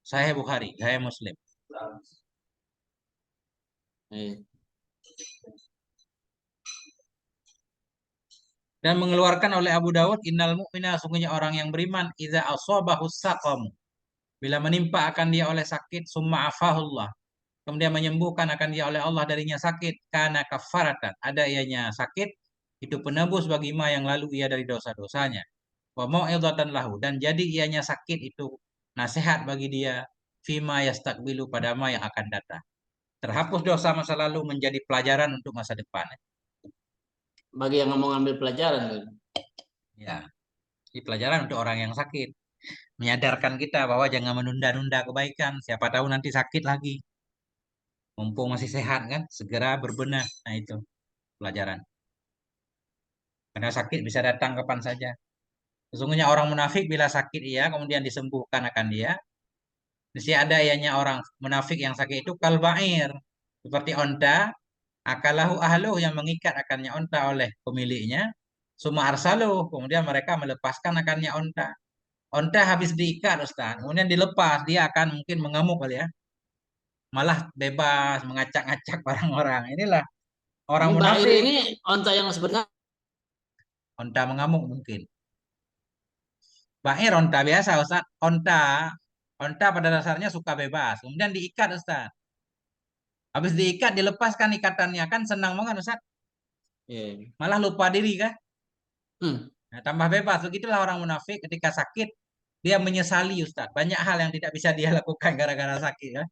Sahih Bukhari, Sahih Muslim. Iya. Dan mengeluarkan oleh Abu Dawud, innal mu'mina sungguhnya orang yang beriman idza asabahu saqam, bila menimpa akan dia oleh sakit, summa afahullah, kemudian menyembuhkan akan dia oleh Allah darinya sakit, kana kafaratan, ada ianya sakit, itu penebus bagi ma yang lalu ia dari dosa-dosanya. Wa mau'izatan lahu, dan jadi ianya sakit itu nasihat bagi dia, fima yastakbilu, pada ma yang akan datang. Terhapus dosa masa lalu menjadi pelajaran untuk masa depan. Bagi yang mau ngambil pelajaran guru. Ya, ini pelajaran untuk orang yang sakit. Menyadarkan kita bahwa jangan menunda-nunda kebaikan. Siapa tahu nanti sakit lagi. Mumpung masih sehat kan, segera berbenah. Nah itu pelajaran. Karena sakit bisa datang kapan saja. Sesungguhnya orang munafik bila sakit ia kemudian disembuhkan akan dia. Mesti ada ianya orang munafik yang sakit itu kalbair. Seperti onta. Akalahu ahluh yang mengikat akannya onta oleh pemiliknya. Suma arsaluh. Kemudian mereka melepaskan akannya onta. Onta habis diikat Ustaz. Kemudian dilepas. Dia akan mungkin mengamuk kali ya. Malah bebas mengacak-ngacak barang orang. Inilah orang Ini Bahir munafik. ini onta yang sebenarnya. Onta mengamuk mungkin. Bair onta biasa Ustaz. Onta pada dasarnya suka bebas. Kemudian diikat Ustaz. Habis diikat dilepaskan ikatannya kan senang banget Ustaz. Iya. Malah lupa diri kan. Hmm. Nah, tambah bebas. Begitulah orang munafik ketika sakit. Dia menyesali Ustaz. Banyak hal yang tidak bisa dia lakukan gara-gara sakit ya.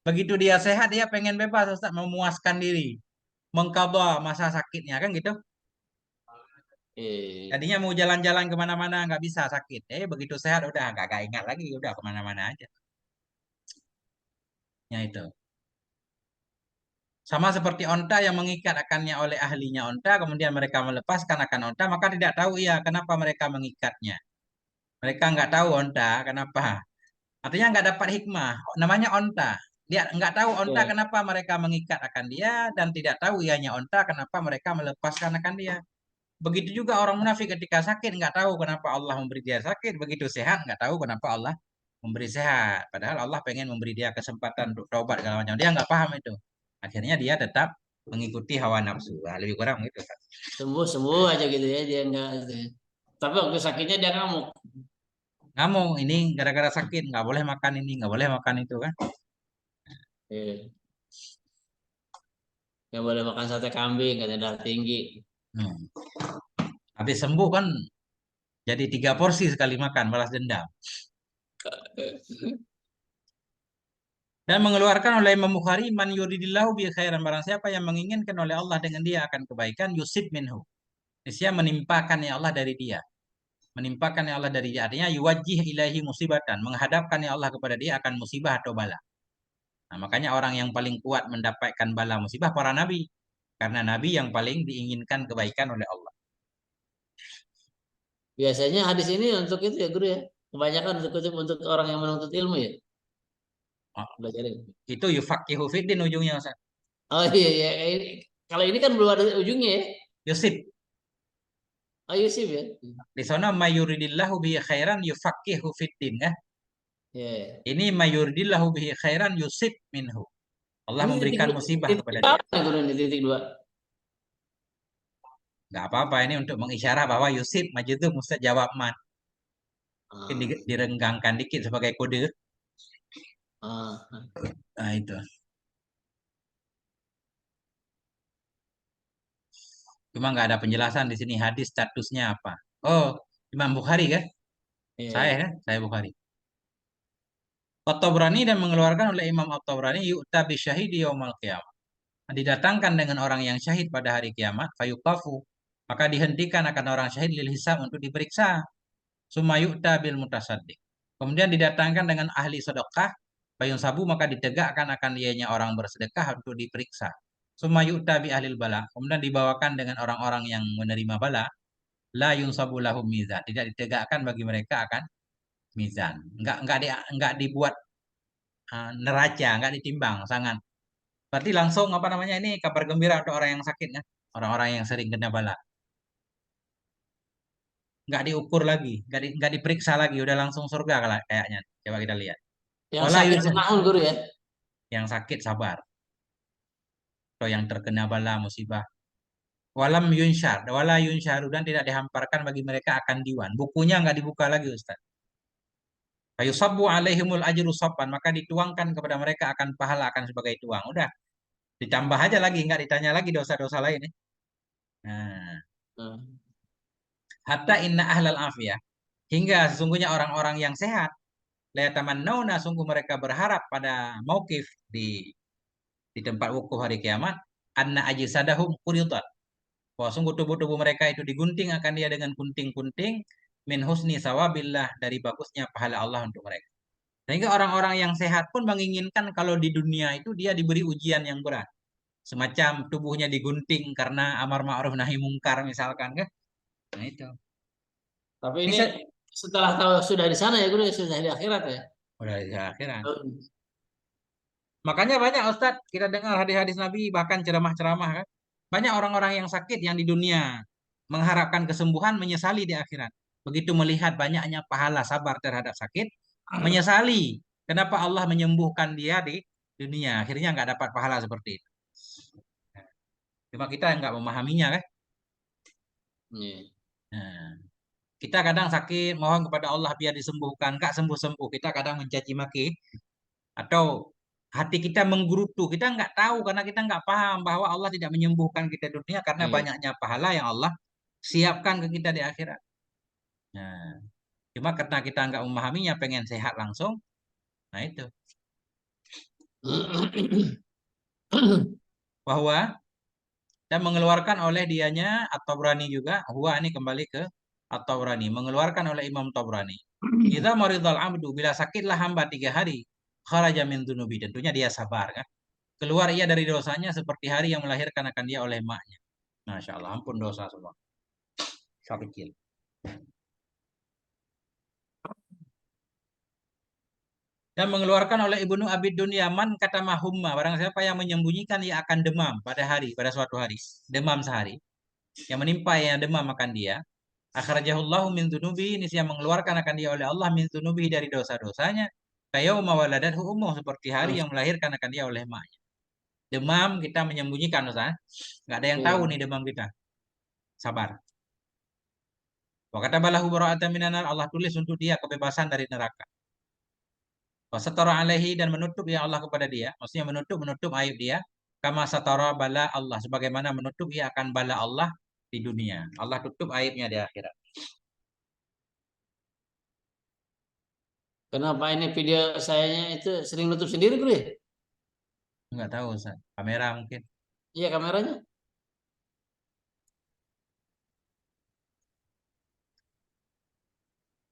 Begitu dia sehat, dia pengen bebas Ustaz, memuaskan diri, mengqadha masa sakitnya kan gitu. Eh, Tadinya mau jalan-jalan kemana-mana nggak bisa sakit. Begitu sehat udah nggak ingat lagi, udah kemana-mana aja. Ya itu. Sama seperti onta yang mengikat akannya oleh ahlinya onta, kemudian mereka melepaskan akan onta, maka tidak tahu ya kenapa mereka mengikatnya. Mereka nggak tahu onta kenapa. Artinya nggak dapat hikmah. Namanya onta. Dia nggak tahu onta ya. kenapa mereka mengikat akan dia dan tidak tahu ianya onta kenapa mereka melepaskan akan dia. Begitu juga orang munafik ketika sakit nggak tahu kenapa Allah memberi dia sakit. Begitu sehat nggak tahu kenapa Allah memberi sehat. Padahal Allah pengen memberi dia kesempatan untuk taubat segala macam. Dia nggak paham itu. Akhirnya dia tetap mengikuti hawa nafsu. Nah, lebih kurang gitu. Sembuh sembuh aja gitu ya dia enggak gitu ya. Tapi waktu sakitnya dia ngamuk. Ngomong ini gara-gara sakit nggak boleh makan ini, nggak boleh makan itu kan. Eh, nggak boleh makan sate kambing katanya darah tinggi. Hmm. Habis sembuh kan jadi 3 porsi sekali makan, balas dendam. Dan mengeluarkan oleh Imam Bukhari, man yuridillahu bi khairan, barang siapa yang menginginkan oleh Allah dengan dia akan kebaikan, yusib minhu. Dia menimpakan ya Allah dari dia. Menimpakan ya Allah dari dia. Artinya yuwajjih ilahi musibatan. Menghadapkan ya Allah kepada dia akan musibah atau bala. Nah, makanya orang yang paling kuat mendapatkan bala musibah para nabi. Karena nabi yang paling diinginkan kebaikan oleh Allah. Biasanya hadis ini untuk itu ya guru ya. Kebanyakan untuk orang yang menuntut ilmu ya. Oh, Belajarin. itu yufaqihu fiddin ujungnya Ustaz. Oh iya iya. Kalau ini kan belum ada ujungnya ya. Yusib. Oh Yusuf ya. Di sana mayuridillahu bihi khairan yufaqihu fiddin ya. Ya. Ini mayuridillahu bihi khairan yusib minhu. Allah Ini memberikan musibah kepada titik dia. apa nih guru ini titik dua? Nggak apa-apa ini untuk mengisyarah bahwa Yusuf maju itu mustajawab man. Mungkin Ah, direnggangkan dikit sebagai kode. ah, Nah itu. Cuma nggak ada penjelasan di sini hadis statusnya apa. Oh, Imam Bukhari kan? Saya iya. kan? Saya Bukhari. At-Tabrani dan mengeluarkan oleh Imam At-Tabrani yu'ta bisyahidi yaumal qiyamah. Didatangkan dengan orang yang syahid pada hari kiamat, fayuqafu. Maka dihentikan akan orang syahid lil hisab untuk diperiksa. Summa yu'ta bil mutasaddiq. Kemudian didatangkan dengan ahli sedekah, payung sabu maka ditegakkan akan dianya orang bersedekah untuk diperiksa. Summa yu'ta bi ahlil bala. Kemudian dibawakan dengan orang-orang yang menerima bala, la yunsabu lahum mizan. Tidak ditegakkan bagi mereka akan mizan. Enggak dibuat neraca, enggak ditimbang, sangat. Berarti langsung apa namanya ini kabar gembira untuk orang yang sakit ya. Orang-orang yang sering kena bala. Nggak diukur lagi, nggak diperiksa lagi, udah langsung surga kayaknya. Coba kita lihat. Yang Wala sakit yunsa, menahan guru ya. yang sakit sabar, atau yang terkena bala musibah. Walam yunsyar, wala yunsyaru dan tidak dihamparkan bagi mereka akan diwan. Bukunya nggak dibuka lagi Ustaz. Fayusabbu alaihimul ajru sabban, maka dituangkan kepada mereka akan pahala akan sebagai tuang. Udah, ditambah aja lagi, nggak ditanya lagi dosa-dosa lain ya. Nah, Nah, hatta inna ahlal afiyah, hingga sesungguhnya orang-orang yang sehat, la yatamannawna, sungguh mereka berharap pada mauqif di tempat wukuf hari kiamat, anna ajsadahum quridat. Bahwa sungguh tubuh-tubuh mereka itu digunting akan dia dengan gunting-gunting min husni sawabillah, dari bagusnya pahala Allah untuk mereka. Sehingga orang-orang yang sehat pun menginginkan kalau di dunia itu dia diberi ujian yang berat. Semacam tubuhnya digunting karena amar ma'ruf nahi mungkar misalkan kan. Nah itu. tapi Ini ini setelah tahu sudah di sana ya guru ya sudah di akhirat ya. udah di akhirat. Oh, Makanya banyak Ustadz kita dengar hadis-hadis Nabi bahkan ceramah-ceramah kan. Banyak orang-orang yang sakit yang di dunia mengharapkan kesembuhan menyesali di akhirat. Begitu melihat banyaknya pahala sabar terhadap sakit, menyesali kenapa Allah menyembuhkan dia di dunia. Akhirnya nggak dapat pahala seperti itu. Cuma kita nggak memahaminya kan. iya. Nah, kita kadang sakit mohon kepada Allah biar disembuhkan, nggak sembuh-sembuh. Kita kadang mencaci maki atau hati kita menggerutu. Kita nggak tahu karena kita nggak paham bahwa Allah tidak menyembuhkan kita di dunia karena Iya. banyaknya pahala yang Allah siapkan ke kita di akhirat. Nah, Cuma karena kita nggak memahaminya, pengen sehat langsung, nah itu. Bahwa dan mengeluarkan oleh dianya atau berani juga, huwa ini kembali ke atau berani, mengeluarkan oleh Imam Tabrani. Idza maridal abdu, bila sakitlah hamba 3 hari, kharaja min dunubi, tentunya dia sabar kan. Keluar ia dari dosanya seperti hari yang melahirkan akan dia oleh maknya. Masya Allah, ampun dosa semua. Kecil. Dan mengeluarkan oleh Ibnu Abid Dunya, man kata mahumma, barang siapa yang menyembunyikan ia akan demam pada suatu hari, demam sehari. Yang menimpa yang demam akan dia. Akhrajahullahu min dunubi, ini yang mengeluarkan akan dia oleh Allah min dunubi dari dosa-dosanya. Kayauma waladathu ummuh, seperti hari yang melahirkan akan dia oleh maknya. Demam kita menyembunyikan, Ustaz. Nggak ada yang tahu nih demam kita. Sabar. Wa katabalahu bara'atan minan nar, Allah tulis untuk dia kebebasan dari neraka. Wa satara alaihi, dan menutup ya Allah kepada dia, maksudnya menutup aib dia, kama satara bala Allah, sebagaimana menutup ia akan bala Allah di dunia. Allah tutup aibnya di akhirat. Kenapa ini video sayanya itu sering nutup sendiri, Bro ya? Enggak tahu, Ustaz. Kamera mungkin. Iya, kameranya.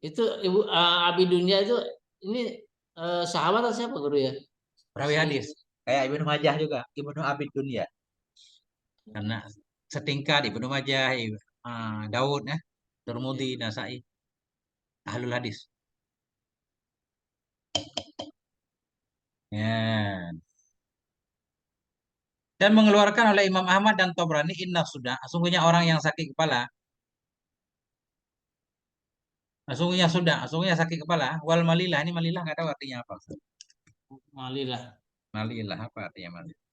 Itu Ibu Abi Dunia itu ini sahabat atau siapa, Guru ya? Perawi Si hadis. Kayak Ibnu Majah juga, Ibnu Abid Dunya. Karena setingkat Ibnu Majah, Daud ya, Tirmidzi, Nasai, ahlul hadis. Ya. Dan mengeluarkan oleh Imam Ahmad dan Tobrani, inna sudah, sungguhnya orang yang sakit kepala, sungguhnya sakit kepala, wal malilah, ini malilah nggak tahu artinya apa. Malilah. Malilah apa artinya malilah?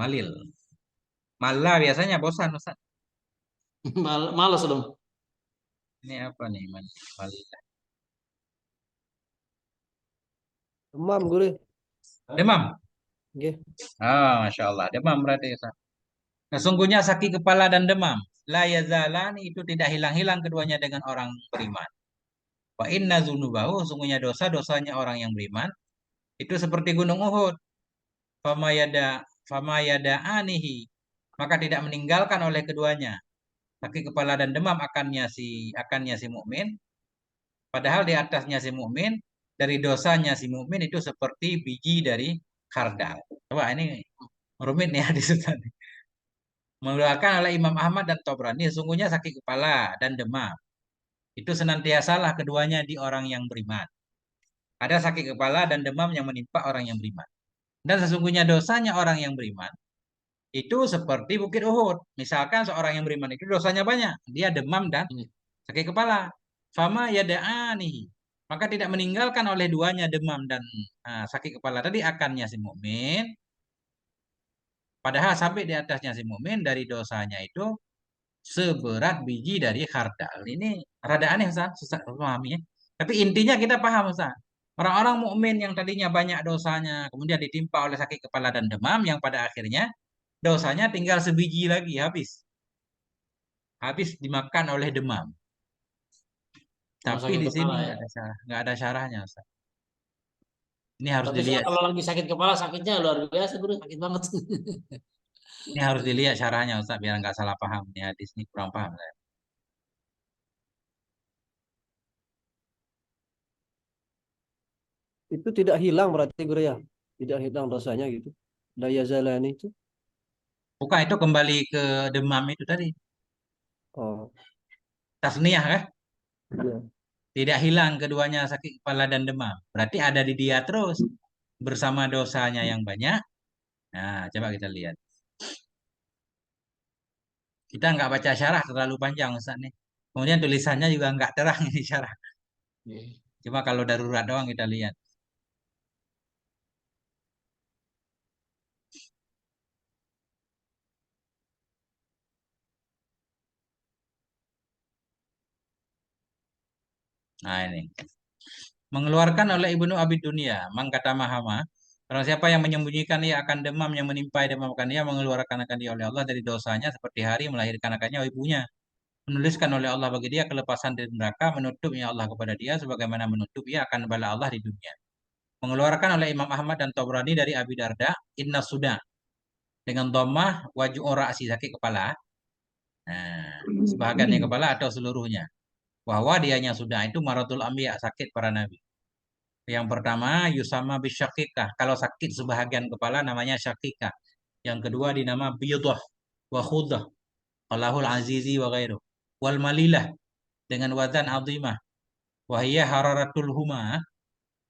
Malil. Malah biasanya bosan, Ustaz. Malas dong. Ini apa nih malilah? Demam Guru. Demam. Nggih. Masya Allah. Demam berarti, Ustaz. Sesungguhnya sakit kepala dan demam. La yazalani, itu tidak hilang-hilang keduanya dengan orang beriman. Wa inna zunubahu, sungguhnya dosa-dosanya orang yang beriman. Itu seperti gunung Uhud. Fama yada'anihi. Maka tidak meninggalkan oleh keduanya. Sakit kepala dan demam akannya si mukmin. Padahal di atasnya si mukmin, dari dosanya si mukmin itu seperti biji dari kardal. Coba ini rumit nih hadis tadi. Mengeluarkan oleh Imam Ahmad dan Tobrani, sungguhnya sakit kepala dan demam. Itu senantiasalah keduanya di orang yang beriman. Ada sakit kepala dan demam yang menimpa orang yang beriman. Dan sesungguhnya dosanya orang yang beriman, itu seperti Bukit Uhud. Misalkan seorang yang beriman itu dosanya banyak. Dia demam dan Ini. sakit kepala. Fama yada'ani. Maka tidak meninggalkan oleh duanya demam dan sakit kepala tadi akannya si mukmin. Padahal sampai di atasnya si mukmin dari dosanya itu seberat biji dari khardal. Ini rada aneh, Ustaz, susah memahami ya. Tapi intinya kita paham, Ustaz. Orang-orang mukmin yang tadinya banyak dosanya, kemudian ditimpa oleh sakit kepala dan demam, yang pada akhirnya dosanya tinggal sebiji lagi, habis. Habis dimakan oleh demam. Cuma Tapi sakit di sini kepala ya. nggak ada syarahnya, Ustaz. Ini harus Tapi saya dilihat. kalau lagi sakit kepala sakitnya luar biasa, Guru, sakit banget. Ini harus dilihat syarahnya, Ustaz, biar nggak salah paham. Ini hadis ini kurang paham saya. Itu tidak hilang berarti Guru ya. Tidak hilang dosanya gitu. Daya zalani itu. Bukan, itu kembali ke demam itu tadi. Oh, Tasniyah kan? iya. Tidak hilang keduanya sakit kepala dan demam. Berarti ada di dia terus. Bersama dosanya yang banyak. Nah, coba kita lihat. Kita nggak baca syarah terlalu panjang, Ustaz nih. Kemudian tulisannya juga nggak terang ini syarah. Cuma kalau darurat doang kita lihat. Nah ini. Mengeluarkan oleh Ibnu Abi Dunia. Mang kata Mahama. Barang siapa yang menyembunyikan ia akan demam yang menimpa demamkan dia, mengeluarkan akan dia oleh Allah dari dosanya seperti hari melahirkan akannya ibunya. Menuliskan oleh Allah bagi dia kelepasan dari neraka, menutupnya Allah kepada dia sebagaimana menutup ia akan bala Allah di dunia. Mengeluarkan oleh Imam Ahmad dan Tabrani dari Abi Darda, inna sudah dengan dhammah wajhu ra'si sakit kepala. Nah, sebahagiannya kepala atau seluruhnya. Bahwa dianya sudah itu maratul anbiya, sakit para nabi. Yang pertama yusama bisyakikah. Kalau sakit sebahagian kepala namanya syakikah. Yang kedua dinama biyadah wa khudah. Qalahul azizi wa ghairu. Wal malilah dengan wazan azimah. Wahiyya hararatul huma,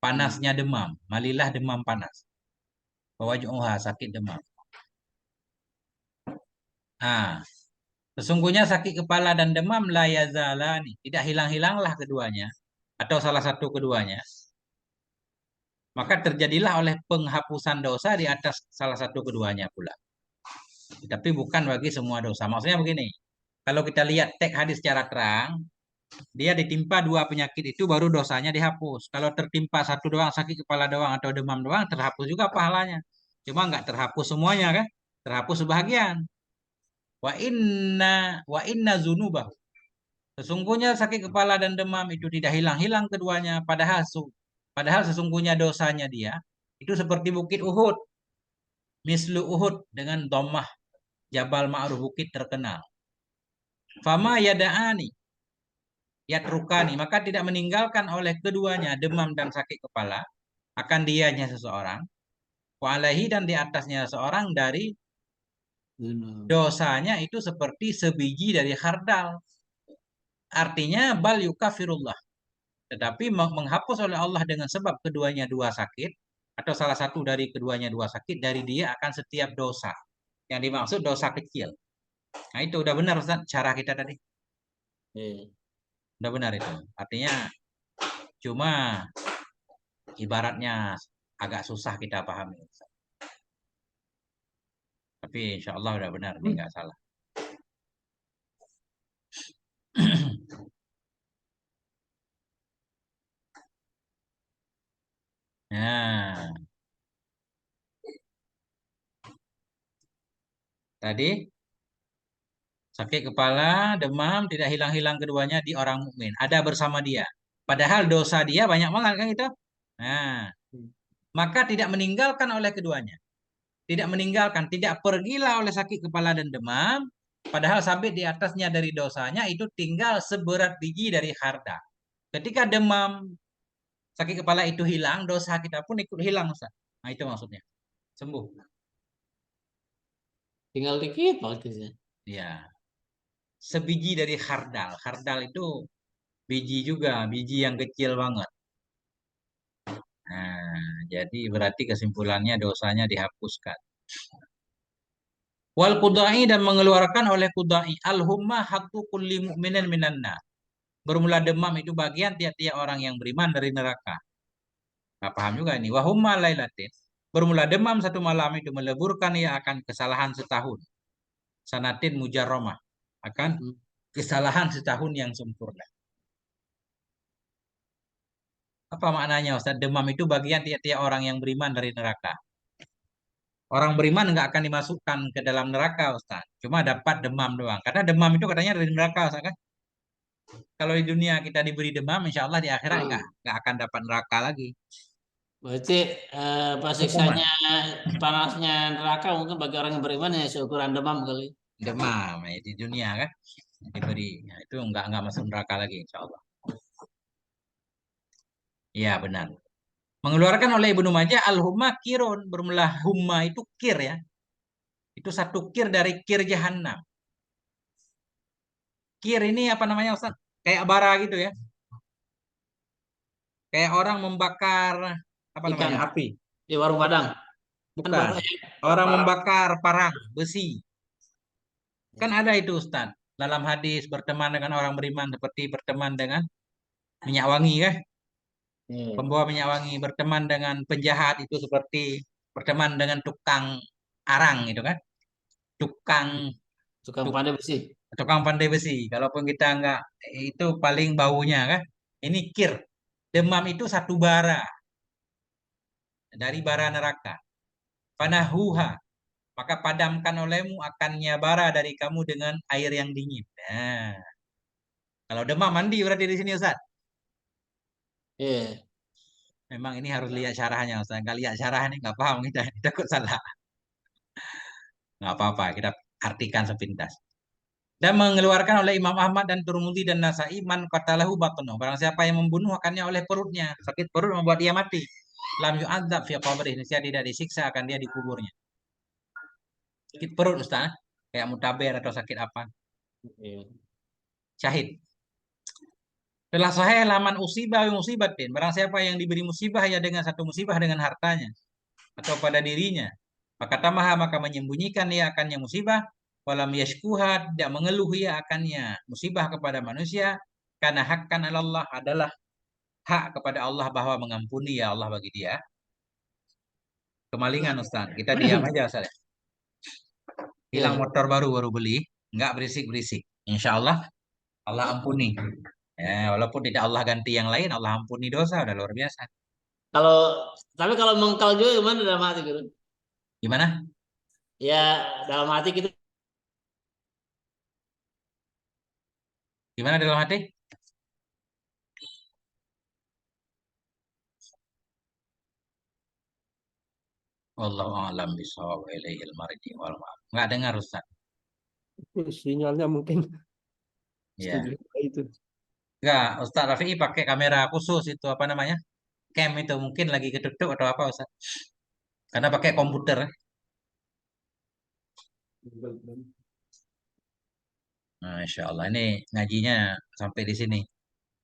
panasnya demam. Malilah demam panas. Waj'uha sakit demam. Ah, sesungguhnya sakit kepala dan demam la yazalani, tidak hilang-hilanglah keduanya atau salah satu keduanya. Maka terjadilah oleh penghapusan dosa di atas salah satu keduanya pula. Tapi bukan bagi semua dosa. Maksudnya begini, kalau kita lihat teks hadis secara terang, dia ditimpa dua penyakit itu baru dosanya dihapus. Kalau tertimpa satu doang, sakit kepala doang atau demam doang, terhapus juga pahalanya. Cuma nggak terhapus semuanya kan? Terhapus sebahagian. Wa inna zunubahu. Sesungguhnya sakit kepala dan demam itu tidak hilang-hilang keduanya. Padahal sesungguhnya dosanya dia itu seperti bukit Uhud. Mislu Uhud dengan dhammah Jabal Ma'ruf, bukit terkenal. Fama yada'ani yatrukani, maka tidak meninggalkan oleh keduanya demam dan sakit kepala akan dianya seseorang. Wa alaihi dan di atasnya seseorang dari dosanya itu seperti sebiji dari khardal. Artinya bal yukafirullah. Tetapi menghapus oleh Allah dengan sebab keduanya dua sakit atau salah satu dari keduanya dua sakit dari dia akan setiap dosa. Yang dimaksud dosa kecil. Nah itu udah benar Ustaz cara kita tadi. Udah benar itu. Artinya cuma ibaratnya agak susah kita pahami. Ustaz. Tapi insya Allah udah benar nih nggak salah. Nah, tadi sakit kepala, demam, tidak hilang-hilang keduanya di orang mukmin. Ada bersama dia. Padahal dosa dia banyak banget kan itu. Nah, maka tidak meninggalkan oleh keduanya. Tidak meninggalkan, tidak pergilah oleh sakit kepala dan demam. Padahal sampai di atasnya dari dosanya itu tinggal seberat biji dari harta. Ketika demam, sakit kepala itu hilang, dosa kita pun ikut hilang, Ustaz. Nah, itu maksudnya. Sembuh. Tinggal dikit waktu itu. Ya. Sebiji dari khardal. Khardal itu biji juga, biji yang kecil banget. Nah, jadi berarti kesimpulannya dosanya dihapuskan. Wal qudai dan mengeluarkan oleh qudai al-humma haqqu kulli mu'minin minanna. Bermula demam itu bagian tiap-tiap orang yang beriman dari neraka. Nah, paham juga ini. Wa humma lailatin. Bermula demam satu malam itu meleburkan ia akan kesalahan setahun. Sanatin mujarromah. Akan kesalahan setahun yang sempurna. Apa maknanya Ustaz? Demam itu bagian tiap-tiap orang yang beriman dari neraka. Orang beriman nggak akan dimasukkan ke dalam neraka Ustaz. Cuma dapat demam doang. Karena demam itu katanya dari neraka Ustaz kan? Kalau di dunia kita diberi demam, insya Allah di akhirat nggak akan dapat neraka lagi. Berarti pas siksanya panasnya neraka mungkin bagi orang yang beriman ya seukuran demam kali. Demam ya, di dunia kan diberi. Nah, itu nggak masuk neraka lagi insya Allah. Iya benar. Mengeluarkan oleh Ibnu Majah al-humma kirun, bermula humma itu kir ya. Itu satu kir dari kir jahanam. Kir ini apa namanya Ustaz? Kayak bara gitu ya. Kayak orang membakar apa Ikan namanya? Api. di warung Padang. Kan Bukan. bara ya. Orang membakar parang besi. Kan ada itu Ustaz. Dalam hadis berteman dengan orang beriman seperti berteman dengan minyak wangi kan? Pembawa minyak wangi berteman dengan penjahat itu seperti berteman dengan tukang arang itu kan? Tukang Tukang tuk, pandai besi. tukang pandai besi. Kalaupun kita nggak itu paling baunya kan? Ini kir. Demam itu satu bara. dari bara neraka. Panahuha, maka padamkan olehmu akannya bara dari kamu dengan air yang dingin. Nah, kalau demam mandi berarti di sini Ustaz. Iya. Memang ini harus lihat syarahnya Ustaz. Nggak lihat syarah ini nggak paham kita, takut salah. Nggak apa-apa, kita artikan sepintas. Dan mengeluarkan oleh Imam Ahmad dan Turmudi dan Nasai man qatalahu batnuh. Barang siapa yang membunuh akannya oleh perutnya. Sakit perut membuat dia mati. Lam yu'adzab fi qabrih. Dia tidak disiksa akan dia dikuburnya. Sakit perut Ustaz. Kayak mutaber atau sakit apa. Iya. Syahid. Telah sahih laman usibah wa musibatin. Barang siapa yang diberi musibah ya dengan satu musibah dengan hartanya atau pada dirinya. Maka tamaha maka menyembunyikan ia akannya musibah. Walam yashkuha tidak mengeluh ia akannya musibah kepada manusia. Karena hakkan Allah adalah hak kepada Allah bahwa mengampuni ya Allah bagi dia. Kemalingan Ustaz. Kita diam aja Ustaz. Hilang Iya. motor baru beli. Nggak berisik-berisik. Insya Allah Allah ampuni. Ya, walaupun tidak Allah ganti yang lain, Allah ampuni dosa, udah luar biasa. Kalau tapi kalau mengkal juga gimana dalam hati gitu? Gimana? Ya dalam hati gitu. Gimana dalam hati? Wallahu a'lam bishawab ilaihil marji wal ma'ab. Nggak dengar Ustaz. Sinyalnya mungkin Ya. setuju itu. Enggak, Ustaz Rafi'i pakai kamera khusus itu apa namanya? Cam itu mungkin lagi ketutup atau apa Ustaz? Karena pakai komputer. Nah, Insya Allah ini ngajinya sampai di sini.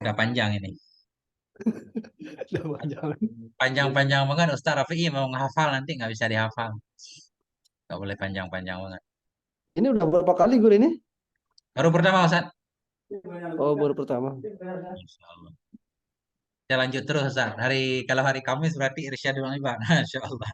Udah panjang ini. Jangan. Panjang-panjang banget Ustaz Rafi'i mau menghafal nanti nggak bisa dihafal. Nggak boleh panjang-panjang banget. Ini udah berapa kali guru ini? Baru pertama Ustaz. Oh, baru pertama. Insya Allah. Kita lanjut terus Ustaz. Kalau hari Kamis berarti Irsyadul Ibad. Insya Allah.